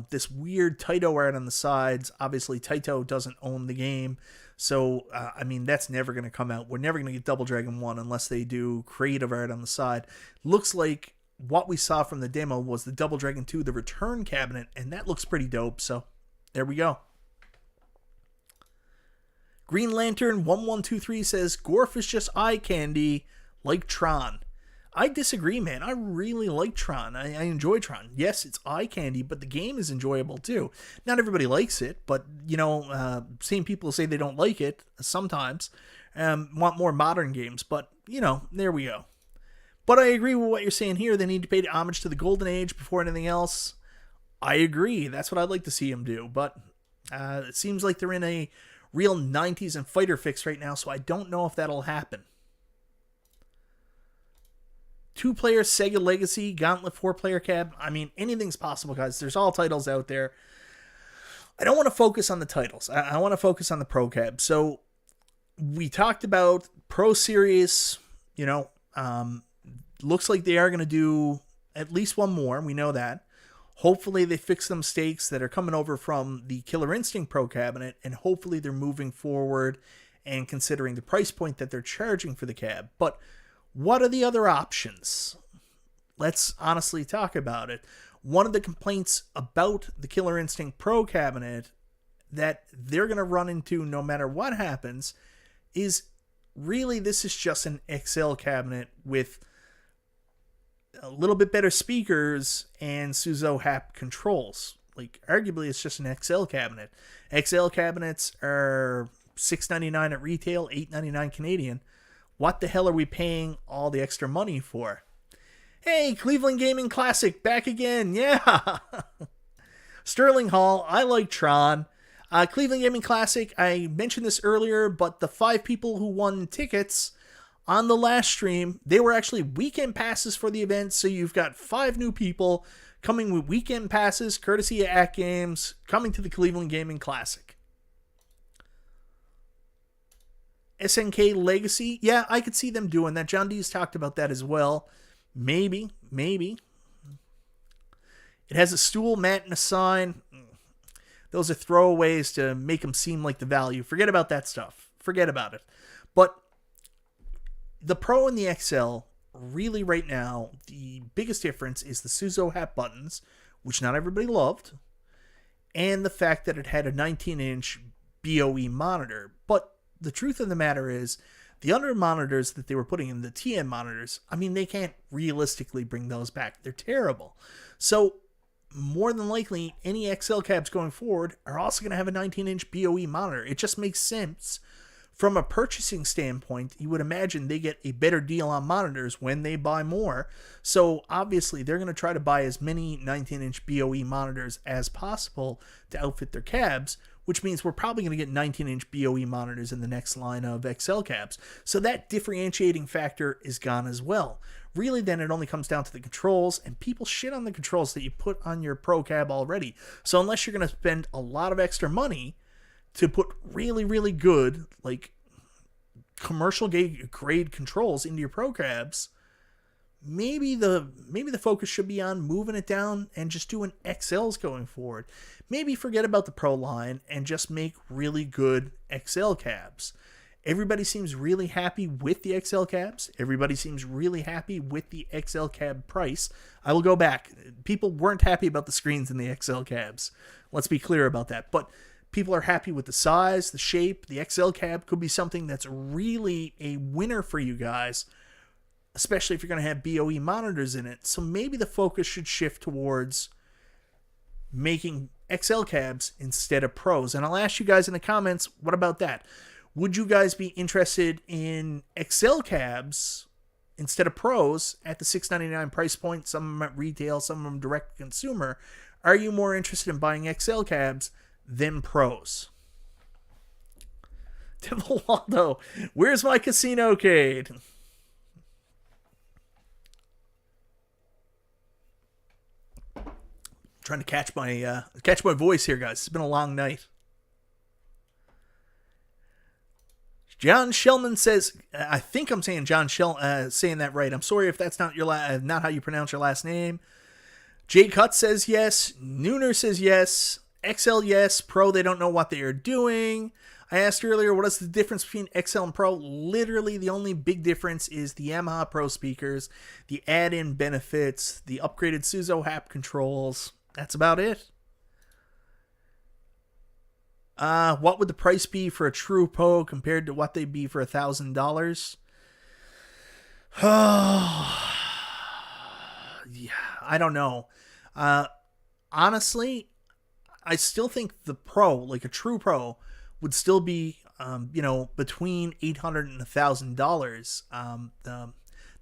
this weird Taito art on the sides. Obviously, Taito doesn't own the game. So, I mean, that's never going to come out. We're never going to get Double Dragon 1 unless they do creative art on the side. Looks like what we saw from the demo was the Double Dragon 2, the return cabinet, and that looks pretty dope. So, there we go. Green Lantern 1123 says, Gorf is just eye candy, like Tron. I disagree, man. I really like Tron. I enjoy Tron. Yes, it's eye candy, but the game is enjoyable too. Not everybody likes it, but, you know, same people say they don't like it sometimes. Want more modern games, but, you know, there we go. But I agree with what you're saying here. They need to pay homage to the Golden Age before anything else. I agree. That's what I'd like to see them do, but it seems like they're in a real 90s and fighter fix right now, so I don't know if that'll happen. 2-player Sega Legacy, Gauntlet 4-player cab. I mean, anything's possible, guys. There's all titles out there. I don't want to focus on the titles. I want to focus on the Pro Cab. So, we talked about Pro Series. You know, looks like they are going to do at least one more. We know that. Hopefully, they fix some mistakes that are coming over from the Killer Instinct Pro cabinet, and hopefully they're moving forward and considering the price point that they're charging for the cab. But what are the other options? Let's honestly talk about it. One of the complaints about the Killer Instinct Pro cabinet that they're going to run into no matter what happens is really this is just an XL cabinet with a little bit better speakers and Suzo Hap controls. Like, arguably, it's just an XL cabinet. XL cabinets are $6.99 at retail, $8.99 Canadian. What the hell are we paying all the extra money for? Hey, Cleveland Gaming Classic, back again. Yeah. Sterling Hall, I like Tron. Cleveland Gaming Classic, I mentioned this earlier, but the 5 people who won tickets on the last stream, they were actually weekend passes for the event. So you've got 5 new people coming with weekend passes, courtesy of At Games, coming to the Cleveland Gaming Classic. SNK Legacy, yeah, I could see them doing that. John D's talked about that as well. Maybe. It has a stool, mat, and a sign. Those are throwaways to make them seem like the value. Forget about that stuff. Forget about it. But the Pro and the XL, really right now, the biggest difference is the Suzo Hap buttons, which not everybody loved, and the fact that it had a 19-inch BOE monitor. But the truth of the matter is, the other monitors that they were putting in, the TN monitors, I mean, they can't realistically bring those back. They're terrible. So, more than likely, any XL cabs going forward are also going to have a 19-inch BOE monitor. It just makes sense. From a purchasing standpoint, you would imagine they get a better deal on monitors when they buy more. So, obviously, they're going to try to buy as many 19-inch BOE monitors as possible to outfit their cabs, which means we're probably going to get 19-inch BOE monitors in the next line of XL cabs. So that differentiating factor is gone as well. Really, then it only comes down to the controls, and people shit on the controls that you put on your Pro cab already. So unless you're going to spend a lot of extra money to put really, really good, like, commercial grade controls into your Pro cabs, maybe the focus should be on moving it down and just doing XLs going forward. Maybe forget about the Pro line and just make really good XL cabs. Everybody seems really happy with the XL cabs. Everybody seems really happy with the XL cab price. I will go back. People weren't happy about the screens in the XL cabs. Let's be clear about that. But people are happy with the size, the shape. The XL cab could be something that's really a winner for you guys, especially if you're going to have BOE monitors in it. So maybe the focus should shift towards making XL cabs instead of Pros. And I'll ask you guys in the comments, what about that? Would you guys be interested in XL cabs instead of Pros at the $6.99 price point? Some of them at retail, some of them direct to consumer. Are you more interested in buying XL cabs than Pros? Devil Waldo, where's my Casino-cade? Trying to catch my voice here, guys. It's been a long night. John Shellman says, I think I'm saying saying that right. I'm sorry if that's not not how you pronounce your last name. Jay Cut says yes. Nooner says yes. XL yes. Pro, they don't know what they are doing. I asked earlier, what is the difference between XL and Pro? Literally, the only big difference is the Yamaha Pro speakers, the add-in benefits, the upgraded Suzo Hap controls. That's about it. What would the price be for a true Pro compared to what they'd be for $1,000? Yeah, I don't know. Honestly, I still think the Pro, like a true Pro, would still be, between $800 and $1,000.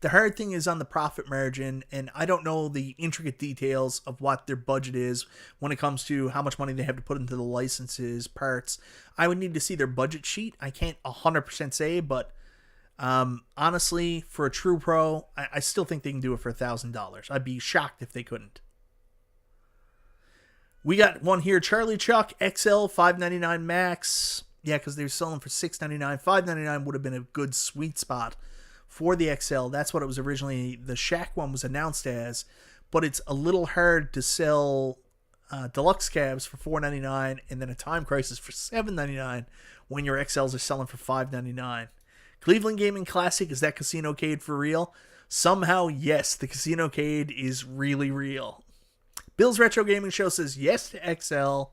The hard thing is on the profit margin, and I don't know the intricate details of what their budget is when it comes to how much money they have to put into the licenses, parts. I would need to see their budget sheet. I can't 100% say, but honestly, for a true Pro, I still think they can do it for $1,000. I'd be shocked if they couldn't. We got one here, Charlie Chuck, XL, $599 max. Yeah, because they're selling for $699. $599 would have been a good sweet spot for the XL. That's what it was originally. The Shaq one was announced as, but it's a little hard to sell deluxe cabs for $499 and then a Time Crisis for $799 when your XLs are selling for $599. Cleveland Gaming Classic, is that Casino-cade for real? Somehow, yes, the Casino-cade is really real. Bill's Retro Gaming Show says yes to XL.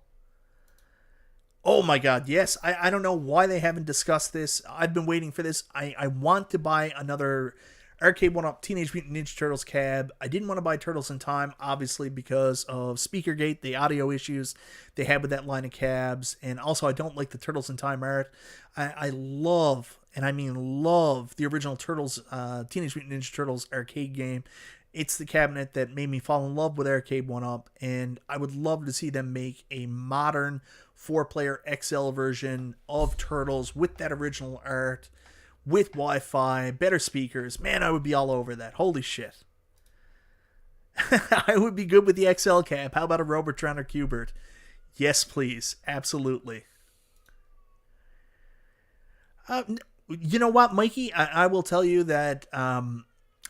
Oh my god, yes. I don't know why they haven't discussed this. I've been waiting for this. I want to buy another Arcade1Up Teenage Mutant Ninja Turtles cab. I didn't want to buy Turtles in Time, obviously, because of Speakergate, the audio issues they had with that line of cabs. And also, I don't like the Turtles in Time art. I love, and I mean love, the original Turtles, Teenage Mutant Ninja Turtles arcade game. It's the cabinet that made me fall in love with Arcade1Up, and I would love to see them make a modern 4-player XL version of Turtles with that original art, with Wi-Fi, better speakers. Man, I would be all over that. Holy shit. I would be good with the XL cab. How about a Robotron or Qbert? Yes, please. Absolutely. You know what, Mikey? I will tell you that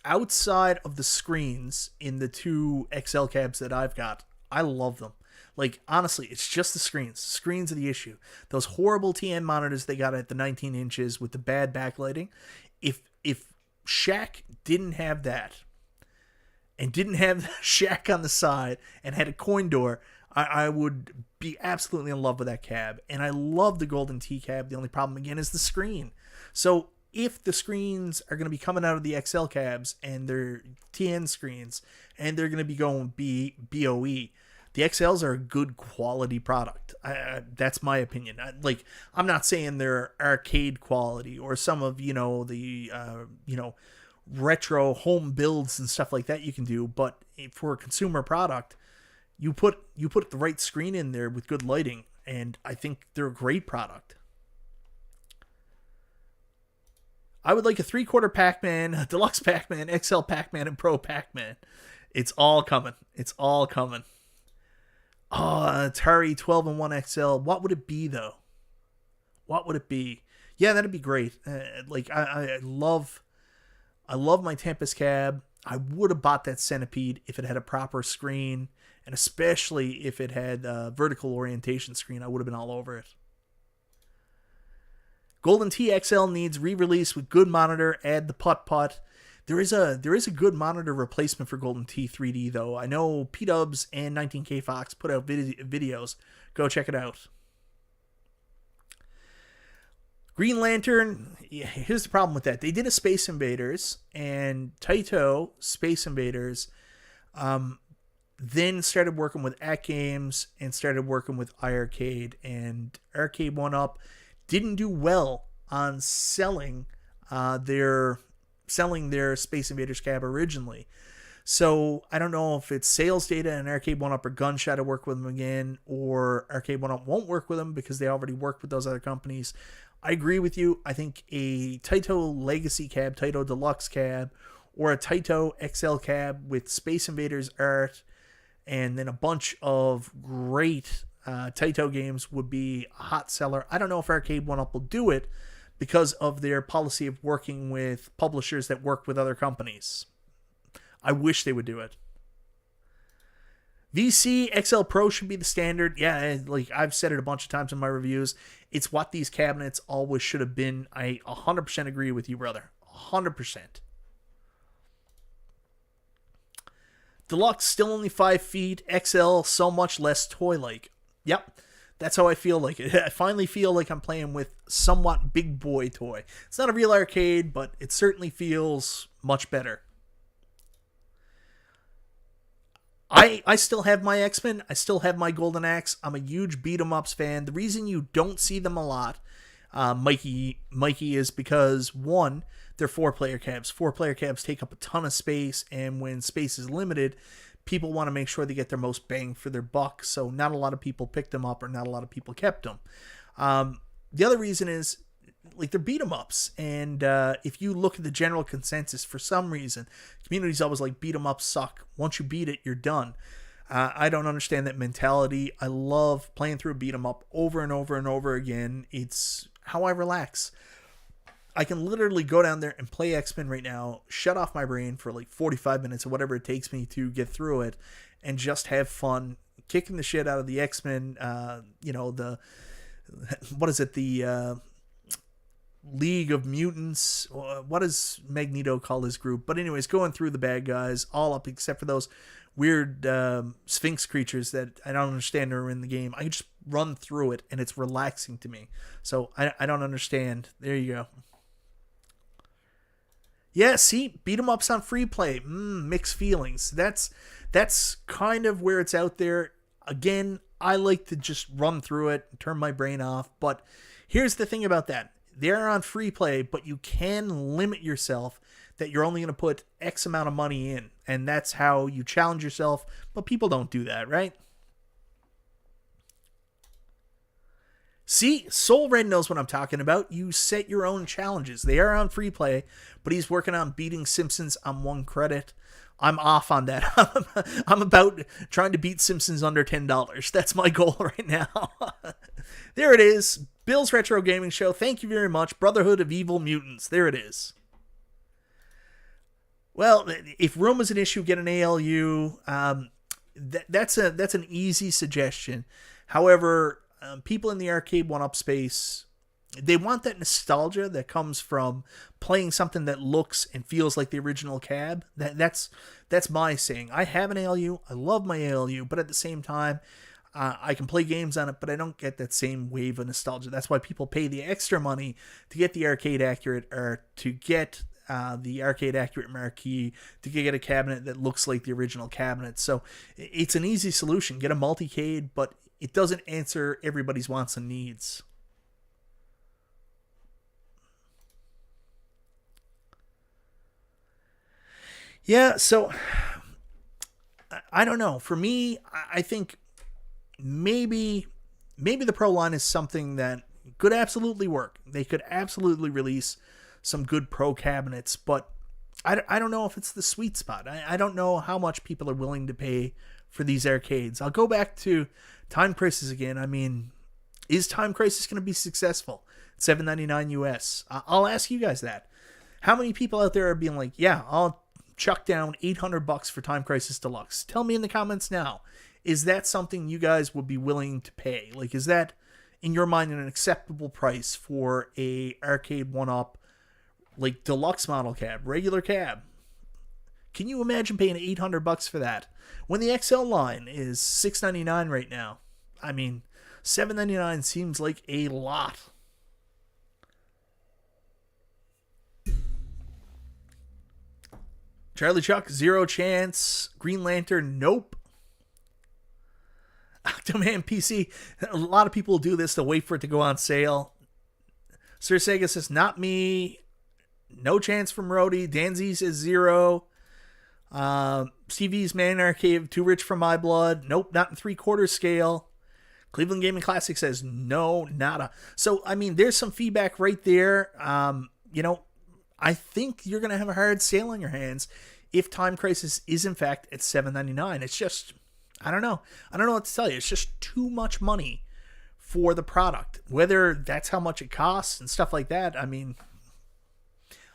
outside of the screens in the two XL cabs that I've got, I love them. Like, honestly, it's just the screens. Screens are the issue. Those horrible TN monitors they got at the 19 inches with the bad backlighting. If Shaq didn't have that, and didn't have Shaq on the side, and had a coin door, I would be absolutely in love with that cab. And I love the Golden Tee cab. The only problem, again, is the screen. So if the screens are going to be coming out of the XL cabs, and they're TN screens, and they're going to be going BOE, the XLs are a good quality product. That's my opinion. I'm not saying they're arcade quality or some of, the, retro home builds and stuff like that you can do. But for a consumer product, you put the right screen in there with good lighting, and I think they're a great product. I would like a 3/4 Pac-Man, a Deluxe Pac-Man, XL Pac-Man, and Pro Pac-Man. It's all coming. It's all coming. Oh, Atari 12-in-1 XL. What would it be, though? What would it be? Yeah, that'd be great. I love my Tempest cab. I would have bought that Centipede if it had a proper screen, and especially if it had a vertical orientation screen. I would have been all over it. Golden Tee XL needs re-release with good monitor. Add the putt-putt. There is a good monitor replacement for Golden Tee 3D, though. I know P-Dubs and 19K Fox put out videos. Go check it out. Green Lantern, yeah, here's the problem with that. They did a Space Invaders, and Taito Space Invaders then started working with At Games and started working with iArcade, and Arcade1Up didn't do well on selling their Space Invaders cab originally. So I don't know if it's sales data and Arcade1Up or gun-shy to work with them again, or Arcade1Up won't work with them because they already work with those other companies. I agree with you. I think a Taito Legacy cab, Taito Deluxe cab, or a Taito XL cab with Space Invaders art and then a bunch of great Taito games would be a hot seller. I don't know if Arcade1Up will do it because of their policy of working with publishers that work with other companies. I wish they would do it. VC XL Pro should be the standard. Yeah, like I've said it a bunch of times in my reviews. It's what these cabinets always should have been. I 100% agree with you, brother. 100%. Deluxe, still only 5 feet. XL, so much less toy-like. Yep, that's how I feel like it. I finally feel like I'm playing with somewhat big boy toy. It's not a real arcade, but it certainly feels much better. I still have my X-Men. I still have my Golden Axe. I'm a huge beat-em-ups fan. The reason you don't see them a lot, Mikey, is because, one, they're 4-player cabs. 4-player cabs take up a ton of space, and when space is limited, people want to make sure they get their most bang for their buck, so not a lot of people picked them up or not a lot of people kept them. The other reason is, like, they're beat 'em ups, and if you look at the general consensus, for some reason, community's always like, beat 'em ups suck. Once you beat it, you're done. I don't understand that mentality. I love playing through a beat 'em up over and over and over again. It's how I relax. I can literally go down there and play X-Men right now, shut off my brain for like 45 minutes or whatever it takes me to get through it, and just have fun kicking the shit out of the X-Men. What is it? The League of Mutants. What does Magneto call his group? But anyways, going through the bad guys all up except for those weird Sphinx creatures that I don't understand are in the game. I can just run through it and it's relaxing to me. So I don't understand. There you go. Yeah, see, beat 'em ups on free play. Mixed feelings. That's kind of where it's out there. Again, I like to just run through it and turn my brain off. But here's the thing about that. They're on free play, but you can limit yourself that you're only going to put X amount of money in. And that's how you challenge yourself. But people don't do that, right? See, Soul Red knows what I'm talking about. You set your own challenges. They are on free play, but he's working on beating Simpsons on 1 credit. I'm off on that. I'm about trying to beat Simpsons under $10. That's my goal right now. There it is. Bill's Retro Gaming Show. Thank you very much. Brotherhood of Evil Mutants. There it is. Well, if room is an issue, get an ALU. That's an easy suggestion. However, people in the Arcade1Up space, they want that nostalgia that comes from playing something that looks and feels like the original cab. That's my saying. I have an ALU. I love my ALU, but at the same time, I can play games on it, but I don't get that same wave of nostalgia. That's why people pay the extra money to get the arcade accurate, or to get the arcade accurate marquee, to get a cabinet that looks like the original cabinet. So it's an easy solution. Get a multicade, but it doesn't answer everybody's wants and needs. Yeah, so I don't know. For me, I think maybe the Pro line is something that could absolutely work. They could absolutely release some good Pro cabinets, but I don't know if it's the sweet spot. I don't know how much people are willing to pay for these arcades. I'll go back to Time Crisis again. I mean, is Time Crisis going to be successful? $7.99 US. I'll ask you guys that. How many people out there are being like, yeah, I'll chuck down $800 for Time Crisis Deluxe? Tell me in the comments now. Is that something you guys would be willing to pay? Like, is that, in your mind, an acceptable price for a Arcade1Up, like, deluxe model cab, regular cab? Can you imagine paying $800 for that when the XL line is $6.99 right now? I mean, $7.99 seems like a lot. Charlie Chuck, zero chance. Green Lantern, nope. Octoman PC, a lot of people do this. They'll wait for it to go on sale. Sir Sega says, not me. No chance from Rody. Danzy says zero. Stevie's Man Arcade, too rich for my blood. Nope, not in 3/4 scale. Cleveland Gaming Classic says no, nada. So, I mean, there's some feedback right there. I think you're going to have a hard sale on your hands if Time Crisis is, in fact, at $7.99. It's just, I don't know. I don't know what to tell you. It's just too much money for the product. Whether that's how much it costs and stuff like that, I mean,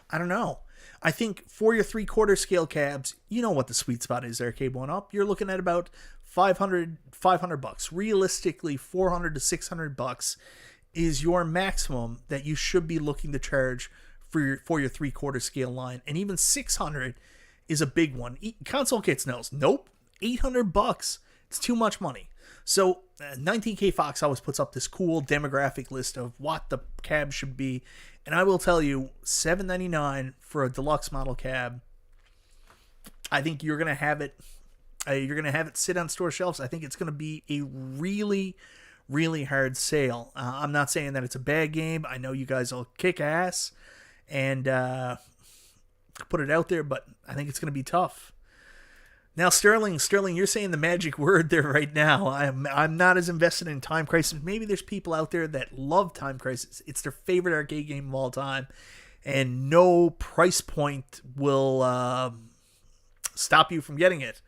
I don't know. I think for your 3/4 scale cabs, you know what the sweet spot is, Arcade1Up. You're looking at about $500. Realistically, $400 to $600 is your maximum that you should be looking to charge for your 3/4 scale line. And even $600 is a big one. Console Kits knows, nope, $800. It's too much money. So 19K Fox always puts up this cool demographic list of what the cab should be. And I will tell you, $7.99 for a deluxe model cab, I think you're going to have it. You're going to have it sit on store shelves. I think it's going to be a really, really hard sale. I'm not saying that it's a bad game. I know you guys will kick ass and put it out there, but I think it's going to be tough. Now, Sterling, you're saying the magic word there right now. I'm not as invested in Time Crisis. Maybe there's people out there that love Time Crisis. It's their favorite arcade game of all time, and no price point will stop you from getting it.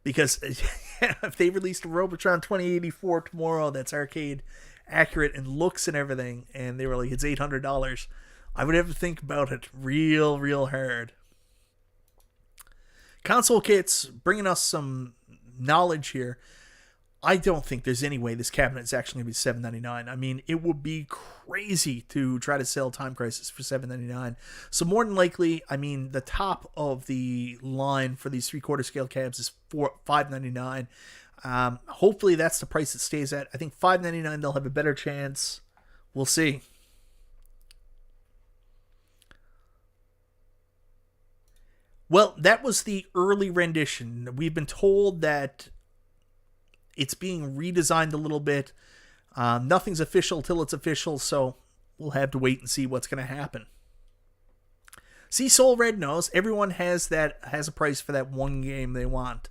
Because if they released a Robotron 2084 tomorrow that's arcade accurate and looks and everything, and they were like, it's $800, I would have to think about it real, real hard. Console Kits bringing us some knowledge here. I don't think there's any way this cabinet is actually going to be $7.99. I mean, it would be crazy to try to sell Time Crisis for $7.99. So more than likely, I mean, the top of the line for these 3/4 scale cabs is $5.99. Hopefully that's the price it stays at. I think $5.99 they'll have a better chance. We'll see. Well, that was the early rendition. We've been told that it's being redesigned a little bit. Nothing's official till it's official, so we'll have to wait and see what's going to happen. See, Soul Red knows everyone has a price for that one game they want.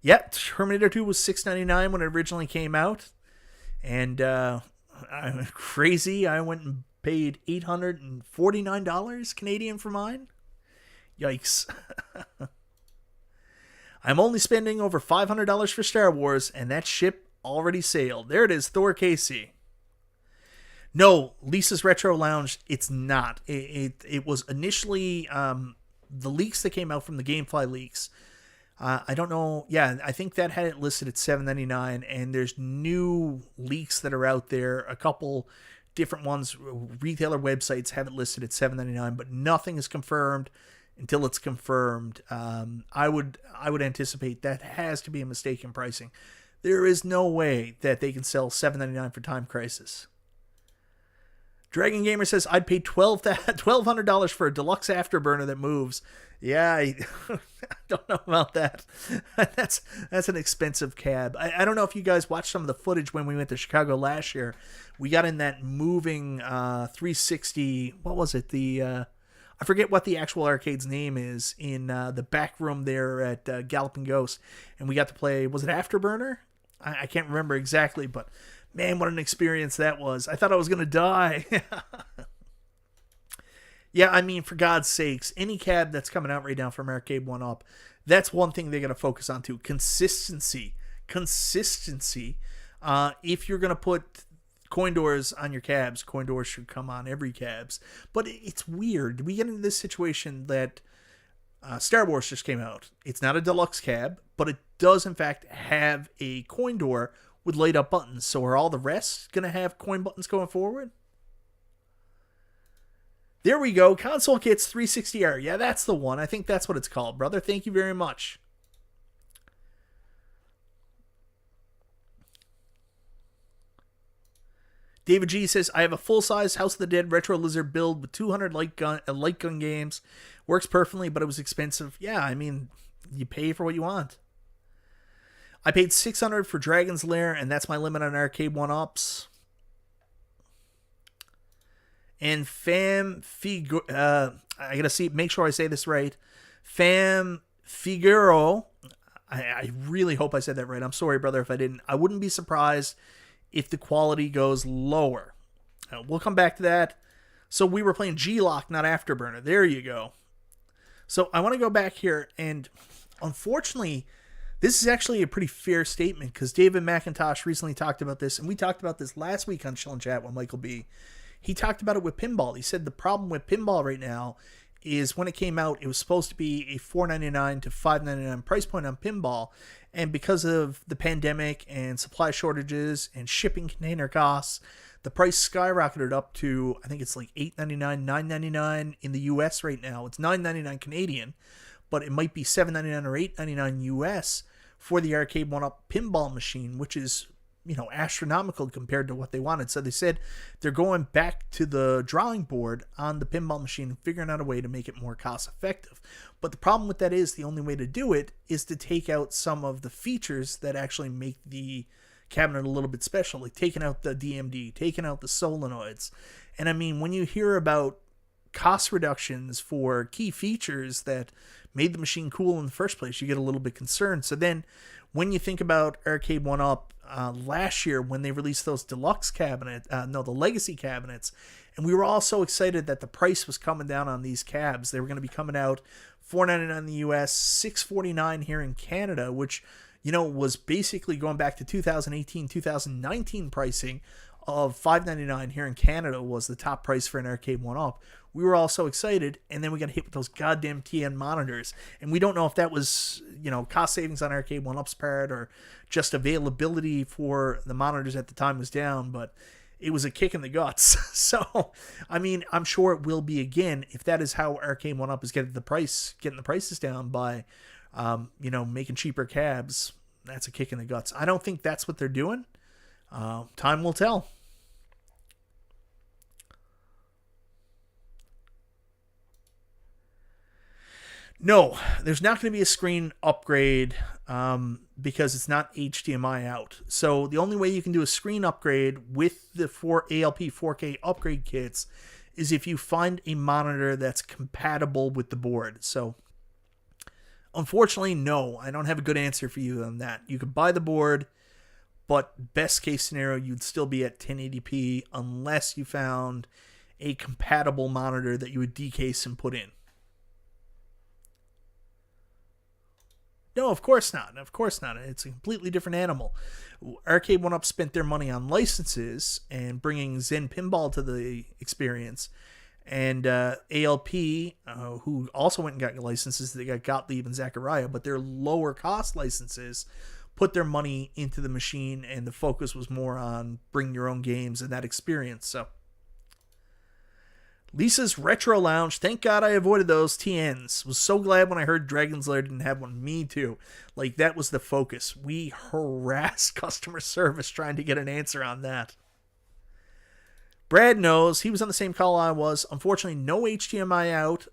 Yep, Terminator 2 was $6.99 when it originally came out, and I'm crazy. I went and paid $849 Canadian for mine. Yikes. I'm only spending over $500 for Star Wars, and that ship already sailed. There it is, Thor KC. No, Lisa's Retro Lounge, it's not. It was initially the leaks that came out from the Gamefly leaks. I don't know. Yeah, I think that had it listed at $7.99, and there's new leaks that are out there. A couple different ones, retailer websites have it listed at $7.99, but nothing is confirmed until it's confirmed. I would anticipate that has to be a mistake in pricing. There is no way that they can sell $7.99 for Time Crisis. Dragon Gamer says, I'd pay $1,200 for a deluxe afterburner that moves. Yeah, I don't know about that. That's an expensive cab. I don't know if you guys watched some of the footage when we went to Chicago last year. We got in that moving 360, what was it? I forget what the actual arcade's name is, in the back room there at Galloping Ghost. And we got to play, was it Afterburner? I can't remember exactly, but man, what an experience that was. I thought I was going to die. Yeah, I mean, for God's sakes, any cab that's coming out right now from Arcade1Up, that's one thing they're going to focus on too. Consistency. If you're going to put coin doors on your cabs, coin doors should come on every cabs. But it's weird. We get into this situation that Star Wars just came out. It's not a deluxe cab, but it does in fact have a coin door with light up buttons. So are all the rest going to have coin buttons going forward? There we go. Console Kits 360R. Yeah, that's the one. I think that's what it's called, brother. Thank you very much. David G says, I have a full-size House of the Dead Retro Lizard build with 200 light gun games. Works perfectly, but it was expensive. Yeah, I mean, you pay for what you want. I paid $600 for Dragon's Lair, and that's my limit on Arcade1Ups. And I gotta make sure I say this right. Fam Figuro, I really hope I said that right. I'm sorry, brother, if I didn't. I wouldn't be surprised if the quality goes lower. We'll come back to that. So we were playing G-Lock, not Afterburner. There you go. So I want to go back here, and unfortunately, this is actually a pretty fair statement because David McIntosh recently talked about this, and we talked about this last week on Chill and Chat with Michael B. He talked about it with pinball. He said the problem with pinball right now is when it came out, it was supposed to be a $4.99 to $5.99 price point on pinball, and because of the pandemic and supply shortages and shipping container costs, the price skyrocketed up to, I think it's like $8.99, $9.99 in the US right now. It's $9.99 Canadian, but it might be $7.99 or $8.99 US for the Arcade1Up pinball machine, which is, you know, astronomical compared to what they wanted. So they said they're going back to the drawing board on the pinball machine and figuring out a way to make it more cost effective. But the problem with that is the only way to do it is to take out some of the features that actually make the cabinet a little bit special, like taking out the DMD, taking out the solenoids. And I mean, when you hear about cost reductions for key features that made the machine cool in the first place, you get a little bit concerned. So then when you think about Arcade1Up last year when they released those deluxe the legacy cabinets, and we were all so excited that the price was coming down on these cabs. They were going to be coming out $4.99 in the US, $6.49 here in Canada, which, you know, was basically going back to 2018, 2019 pricing of $5.99 here in Canada was the top price for an Arcade1Up. We were all so excited, and then we got hit with those goddamn TN monitors. And we don't know if that was, you know, cost savings on Arcade1Up's part or just availability for the monitors at the time was down, but it was a kick in the guts. So, I mean, I'm sure it will be again if that is how Arcade1Up is getting the prices down by making cheaper cabs. That's a kick in the guts. I don't think that's what they're doing. Time will tell. No, there's not going to be a screen upgrade because it's not HDMI out. So the only way you can do a screen upgrade with the ALP 4K upgrade kits is if you find a monitor that's compatible with the board. So unfortunately, no, I don't have a good answer for you on that. You could buy the board, but best case scenario, you'd still be at 1080p unless you found a compatible monitor that you would decase and put in. No, of course not. Of course not. It's a completely different animal. Arcade1Up spent their money on licenses and bringing Zen Pinball to the experience. And ALP, who also went and got licenses, they got Gottlieb and Zachariah, but their lower cost licenses put their money into the machine, and the focus was more on bring your own games and that experience. So Lisa's Retro Lounge, thank God I avoided those TNs. Was so glad when I heard Dragon's Lair didn't have one. Me too. Like, that was the focus. We harassed customer service trying to get an answer on that. Brad knows. He was on the same call I was. Unfortunately, no HDMI out.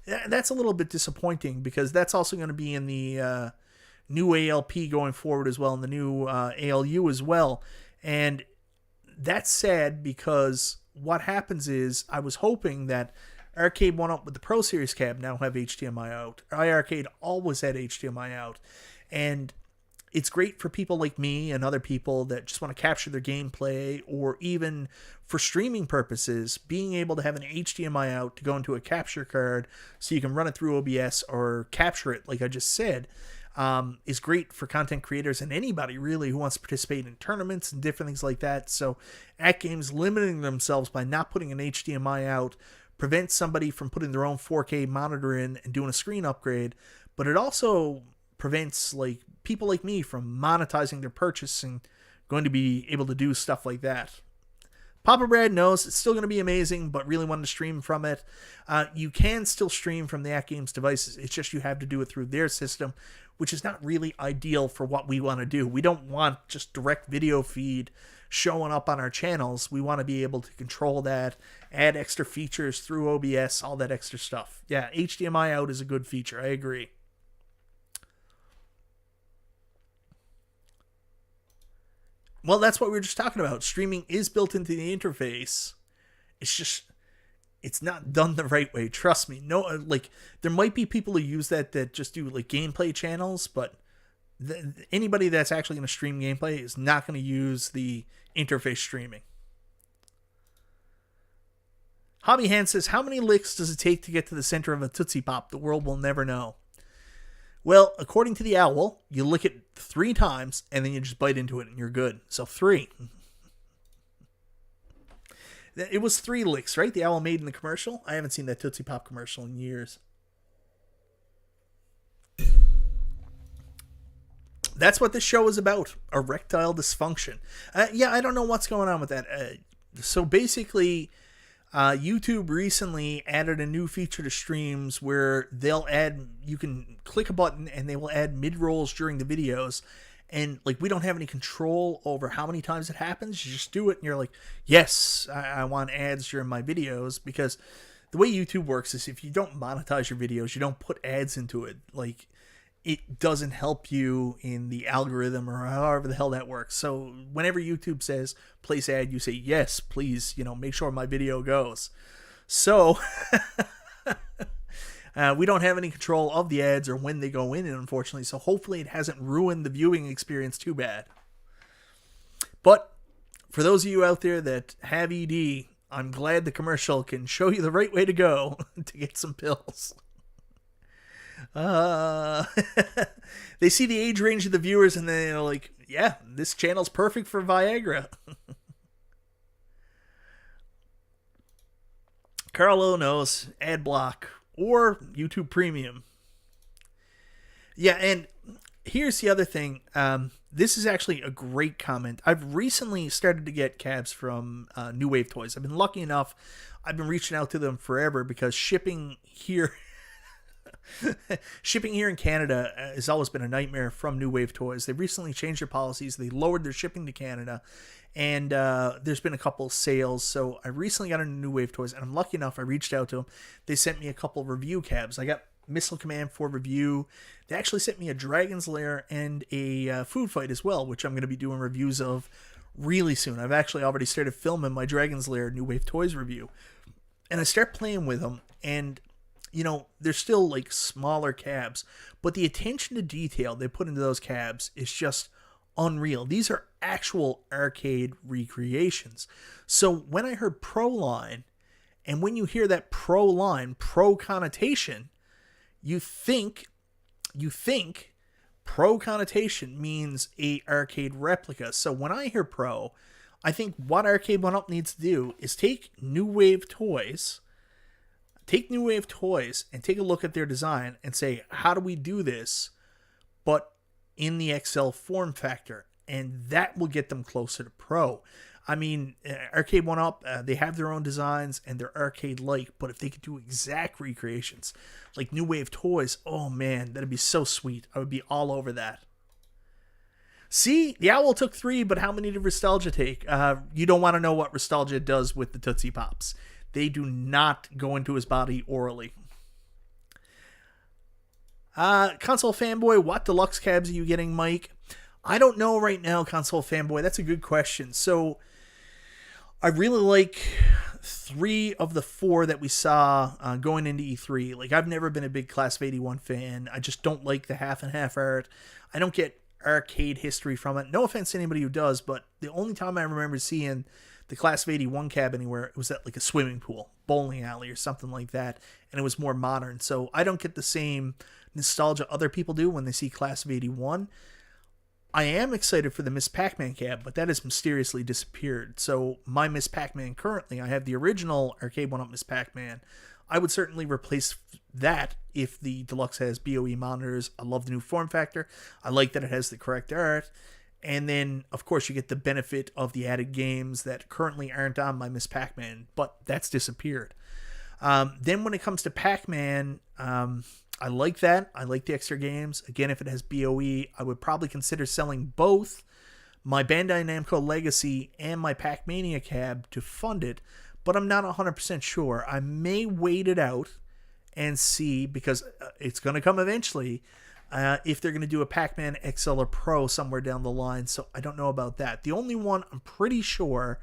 That's a little bit disappointing because that's also going to be in the new ALP going forward as well, and the new ALU as well. And that's sad because what happens is I was hoping that Arcade1Up with the Pro Series cab now have HDMI out. iArcade always had HDMI out. And it's great for people like me and other people that just want to capture their gameplay, or even for streaming purposes, being able to have an HDMI out to go into a capture card so you can run it through OBS or capture it, like I just said, is great for content creators and anybody really who wants to participate in tournaments and different things like that. So AtGames limiting themselves by not putting an HDMI out prevents somebody from putting their own 4K monitor in and doing a screen upgrade, but it also prevents like people like me from monetizing their purchase and going to be able to do stuff like that. Papa Brad knows it's still going to be amazing, but really wanted to stream from it. You can still stream from the AtGames devices. It's just you have to do it through their system, which is not really ideal for what we want to do. We don't want just direct video feed showing up on our channels. We want to be able to control that, add extra features through OBS, all that extra stuff. Yeah, HDMI out is a good feature. I agree. Well, that's what we were just talking about. Streaming is built into the interface. It's just it's not done the right way. Trust me. No, like there might be people who use that just do like gameplay channels, but anybody that's actually going to stream gameplay is not going to use the interface streaming. Hobby Hand says, how many licks does it take to get to the center of a Tootsie Pop? The world will never know. Well, according to the owl, you lick it 3 times and then you just bite into it and you're good. So 3. It was 3 licks, right? The owl made in the commercial. I haven't seen that Tootsie Pop commercial in years. That's what this show is about. Erectile dysfunction. Yeah, I don't know what's going on with that. So basically, YouTube recently added a new feature to streams where you can click a button and they will add mid-rolls during the videos. And like, we don't have any control over how many times it happens. You just do it and you're like, yes, I want ads during my videos. Because the way YouTube works is if you don't monetize your videos, you don't put ads into it. Like, it doesn't help you in the algorithm or however the hell that works. So whenever YouTube says place ad, you say, yes, please, make sure my video goes. So we don't have any control of the ads or when they go in, unfortunately. So hopefully it hasn't ruined the viewing experience too bad. But for those of you out there that have ED, I'm glad the commercial can show you the right way to go to get some pills. They see the age range of the viewers and they're like, yeah, this channel's perfect for Viagra. Carlo knows ad block or YouTube Premium. Yeah, and here's the other thing. This is actually a great comment. I've recently started to get cabs from New Wave Toys. I've been lucky enough. I've been reaching out to them forever because shipping here in Canada has always been a nightmare from New Wave Toys. They recently changed their policies. They lowered their shipping to Canada, and there's been a couple sales. So I recently got into New Wave Toys, and I'm lucky enough I reached out to them. They sent me a couple review cabs. I got Missile Command for review. They actually sent me a Dragon's Lair and a Food Fight as well, which I'm going to be doing reviews of really soon. I've actually already started filming my Dragon's Lair New Wave Toys review. And I start playing with them, and they're still like smaller cabs, but the attention to detail they put into those cabs is just unreal. These are actual arcade recreations. So when I heard Pro Line, and when you hear that Pro Line, Pro connotation, you think Pro connotation means a arcade replica. So when I hear Pro, I think what Arcade1Up needs to do is take New Wave Toys and take a look at their design and say, how do we do this, but in the XL form factor? And that will get them closer to Pro. I mean, Arcade1Up, they have their own designs and they're arcade-like, but if they could do exact recreations like New Wave Toys, oh man, that'd be so sweet. I would be all over that. See, the owl took 3, but how many did Nostalgia take? You don't want to know what Nostalgia does with the Tootsie Pops. They do not go into his body orally. Console Fanboy, what deluxe cabs are you getting, Mike? I don't know right now, Console Fanboy. That's a good question. So, I really like 3 of the 4 that we saw going into E3. Like, I've never been a big Class of 81 fan. I just don't like the half and half art. I don't get arcade history from it. No offense to anybody who does, but the only time I remember seeing the Class of 81 cab anywhere, it was at like a swimming pool, bowling alley, or something like that, and it was more modern. So I don't get the same nostalgia other people do when they see Class of 81. I am excited for the Miss Pac-Man cab, but that has mysteriously disappeared. So my Miss Pac-Man currently, I have the original Arcade1Up Miss Pac-Man. I would certainly replace that if the deluxe has BOE monitors. I love the new form factor. I like that it has the correct art. And then, of course, you get the benefit of the added games that currently aren't on my Miss Pac-Man, but that's disappeared. Then when it comes to Pac-Man, I like that. I like the extra games. Again, if it has BOE, I would probably consider selling both my Bandai Namco Legacy and my Pac-Mania cab to fund it, but I'm not 100% sure. I may wait it out and see, because it's going to come eventually, if they're going to do a Pac-Man XL or Pro somewhere down the line, so I don't know about that. The only one I'm pretty sure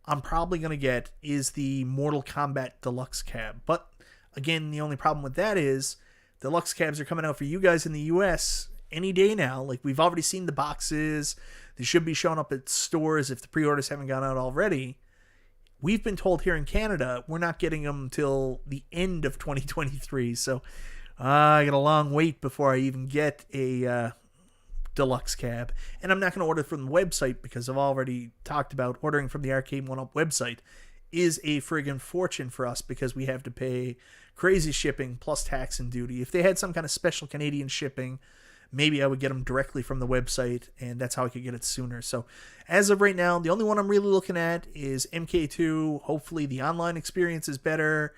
I'm probably going to get is the Mortal Kombat Deluxe cab. But again, the only problem with that is Deluxe cabs are coming out for you guys in the US any day now. Like, we've already seen the boxes. They should be showing up at stores if the pre-orders haven't gone out already. We've been told here in Canada we're not getting them until the end of 2023. So I got a long wait before I even get a Deluxe cab. And I'm not going to order from the website because I've already talked about ordering from the Arcade1Up website is a friggin' fortune for us because we have to pay crazy shipping plus tax and duty. If they had some kind of special Canadian shipping, maybe I would get them directly from the website, and that's how I could get it sooner. So as of right now, the only one I'm really looking at is MK2. Hopefully the online experience is better.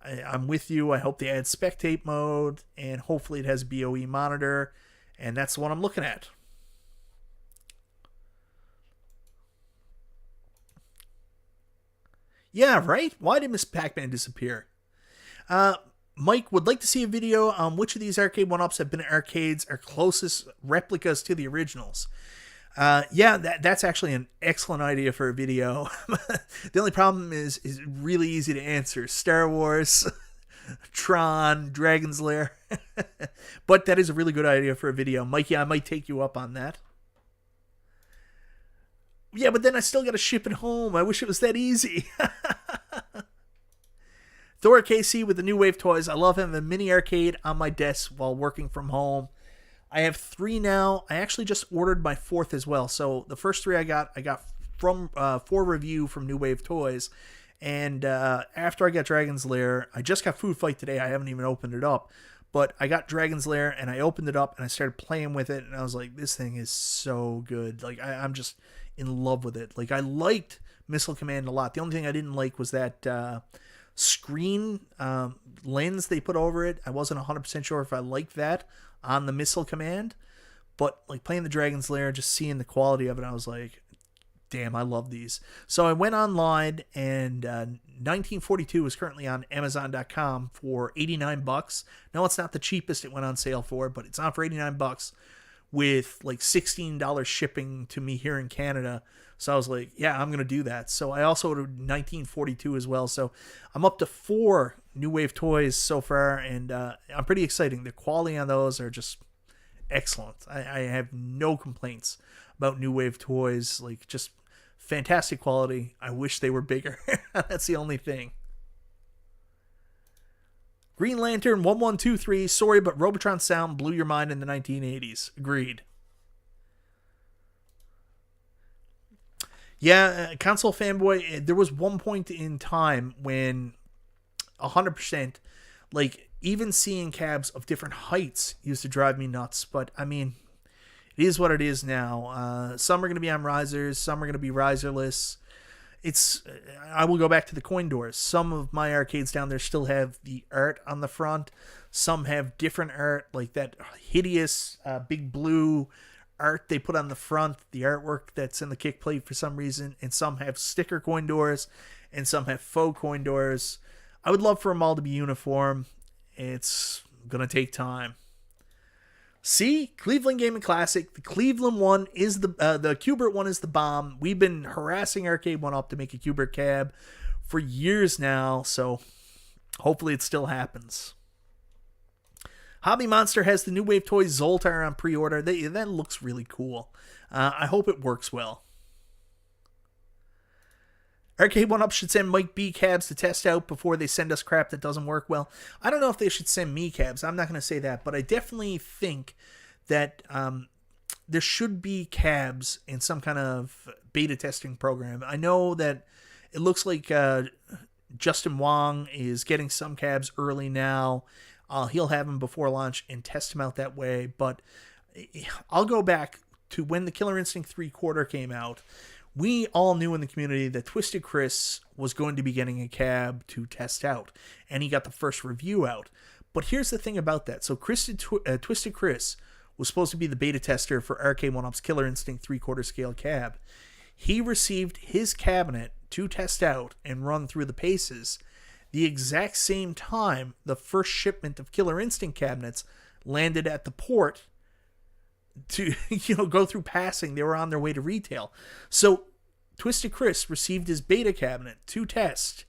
I'm with you. I hope they add spectate mode, and hopefully it has a BOE monitor, and that's the one I'm looking at. Yeah, right? Why did Miss Pac-Man disappear? Mike would like to see a video on which of these Arcade1Ups have been arcades are closest replicas to the originals. Yeah, that's actually an excellent idea for a video. The only problem is really easy to answer. Star Wars, Tron, Dragon's Lair. But that is a really good idea for a video. Mikey, I might take you up on that. Yeah, but then I still got to ship it home. I wish it was that easy. Thor KC with the New Wave toys. I love having a mini arcade on my desk while working from home. I have 3 now. I actually just ordered my 4th as well. So the first 3 I got from for review from New Wave Toys. And after I got Dragon's Lair, I just got Food Fight today. I haven't even opened it up. But I got Dragon's Lair and I opened it up and I started playing with it. And I was like, this thing is so good. Like, I'm just in love with it. Like, I liked Missile Command a lot. The only thing I didn't like was that screen lens they put over it. I wasn't 100% sure if I liked that on the Missile Command. But like playing the Dragon's Lair, just seeing the quality of it, I was like, damn, I love these. So I went online, and 1942 is currently on Amazon.com for $89. No, it's not the cheapest it went on sale for, but it's on for $89 with like $16 shipping to me here in Canada. So I was like, yeah, I'm going to do that. So I also ordered 1942 as well. So I'm up to 4 New Wave toys so far, and I'm pretty excited. The quality on those are just excellent. I have no complaints about New Wave toys. Like, just fantastic quality. I wish they were bigger. That's the only thing. Green Lantern 1123. Sorry, but Robotron sound blew your mind in the 1980s. Agreed. Yeah, console fanboy, there was one point in time when 100%, like, even seeing cabs of different heights used to drive me nuts. But, I mean, it is what it is now. Some are going to be on risers. Some are going to be riserless. I will go back to the coin doors. Some of my arcades down there still have the art on the front. Some have different art, like that hideous big blue art they put on the front, the artwork that's in the kick plate for some reason. And some have sticker coin doors, and some have faux coin doors. I would love for them all to be uniform. It's going to take time. See, Cleveland Gaming Classic. The Cleveland one is the Qbert one is the bomb. We've been harassing Arcade1Up to make a Qbert cab for years now, so hopefully it still happens. Hobby Monster has the New Wave toys Zoltar on pre-order. That looks really cool. I hope it works well. Arcade1Up should send Mike B cabs to test out before they send us crap that doesn't work well. I don't know if they should send me cabs. I'm not going to say that, but I definitely think that there should be cabs in some kind of beta testing program. I know that it looks like Justin Wong is getting some cabs early now. He'll have them before launch and test them out that way. But I'll go back to when the Killer Instinct 3/4 came out. We all knew in the community that Twisted Chris was going to be getting a cab to test out, and he got the first review out. But here's the thing about that. So Twisted Chris was supposed to be the beta tester for Arcade1Up's Killer Instinct 3/4 scale cab. He received his cabinet to test out and run through the paces the exact same time the first shipment of Killer Instinct cabinets landed at the port to go through passing. They were on their way to retail. So Twisted Chris received his beta cabinet to test,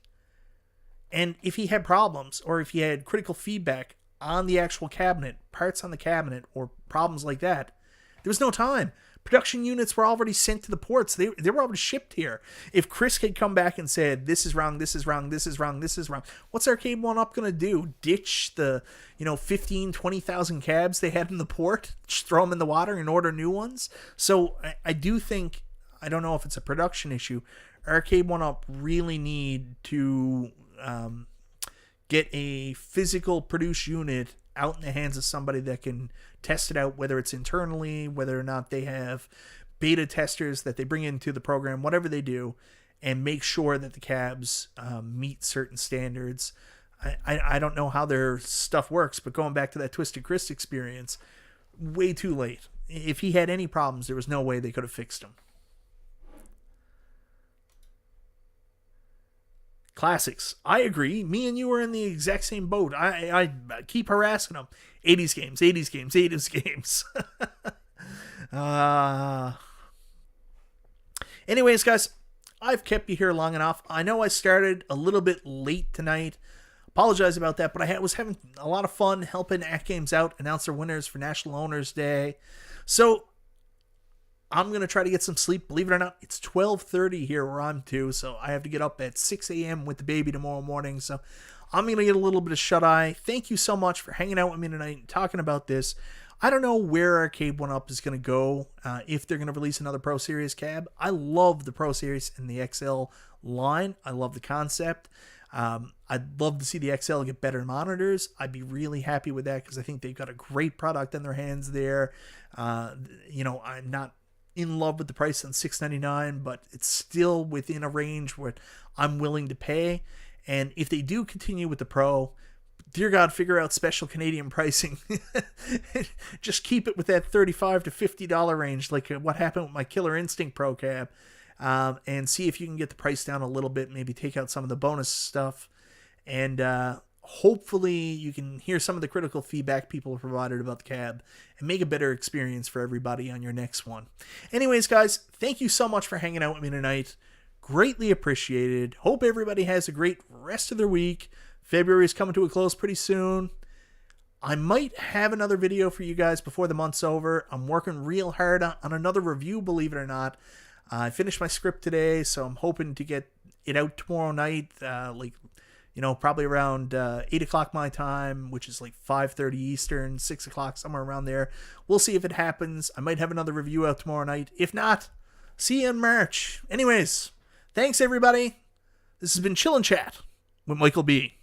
and if he had problems or if he had critical feedback on the actual cabinet, parts on the cabinet, or problems like that, there was no time. Production units were already sent to the ports. They were already shipped here. If Chris had come back and said, this is wrong, this is wrong, this is wrong, this is wrong, what's Arcade1Up going to do? Ditch the, 15, 20,000 cabs they had in the port? Just throw them in the water and order new ones? So I do think, I don't know if it's a production issue, Arcade1Up really need to get a physical produced unit out in the hands of somebody that can test it out, whether it's internally, whether or not they have beta testers that they bring into the program, whatever they do, and make sure that the cabs meet certain standards. I don't know how their stuff works, but going back to that Twisted Chris experience, way too late. If he had any problems, there was no way they could have fixed them. Classics. I agree. Me and you are in the exact same boat. I keep harassing them. 80s games, 80s games, 80s games. Anyways, guys, I've kept you here long enough. I know I started a little bit late tonight. Apologize about that, but I was having a lot of fun helping At Games out announce their winners for National Owners Day. So I'm going to try to get some sleep. Believe it or not, it's 12:30 here where I'm to, so I have to get up at 6 a.m. with the baby tomorrow morning, so I'm going to get a little bit of shut-eye. Thank you so much for hanging out with me tonight and talking about this. I don't know where Arcade1Up is going to go, if they're going to release another Pro Series cab. I love the Pro Series and the XL line. I love the concept. I'd love to see the XL get better monitors. I'd be really happy with that because I think they've got a great product in their hands there. I'm not in love with the price on $699, but it's still within a range where I'm willing to pay. And if they do continue with the Pro, dear God, figure out special Canadian pricing. Just keep it with that $35 to $50 range, like what happened with my Killer Instinct Pro cab, and see if you can get the price down a little bit, maybe take out some of the bonus stuff, and hopefully you can hear some of the critical feedback people have provided about the cab and make a better experience for everybody on your next one. Anyways, guys, thank you so much for hanging out with me tonight. Greatly appreciated. Hope everybody has a great rest of their week. February is coming to a close pretty soon. I might have another video for you guys before the month's over. I'm working real hard on another review, believe it or not. I finished my script today, so I'm hoping to get it out tomorrow night, probably around 8 o'clock my time, which is like 5:30 Eastern, 6 o'clock, somewhere around there. We'll see if it happens. I might have another review out tomorrow night. If not, see you in March. Anyways, thanks everybody. This has been Chill and Chat with Michael B.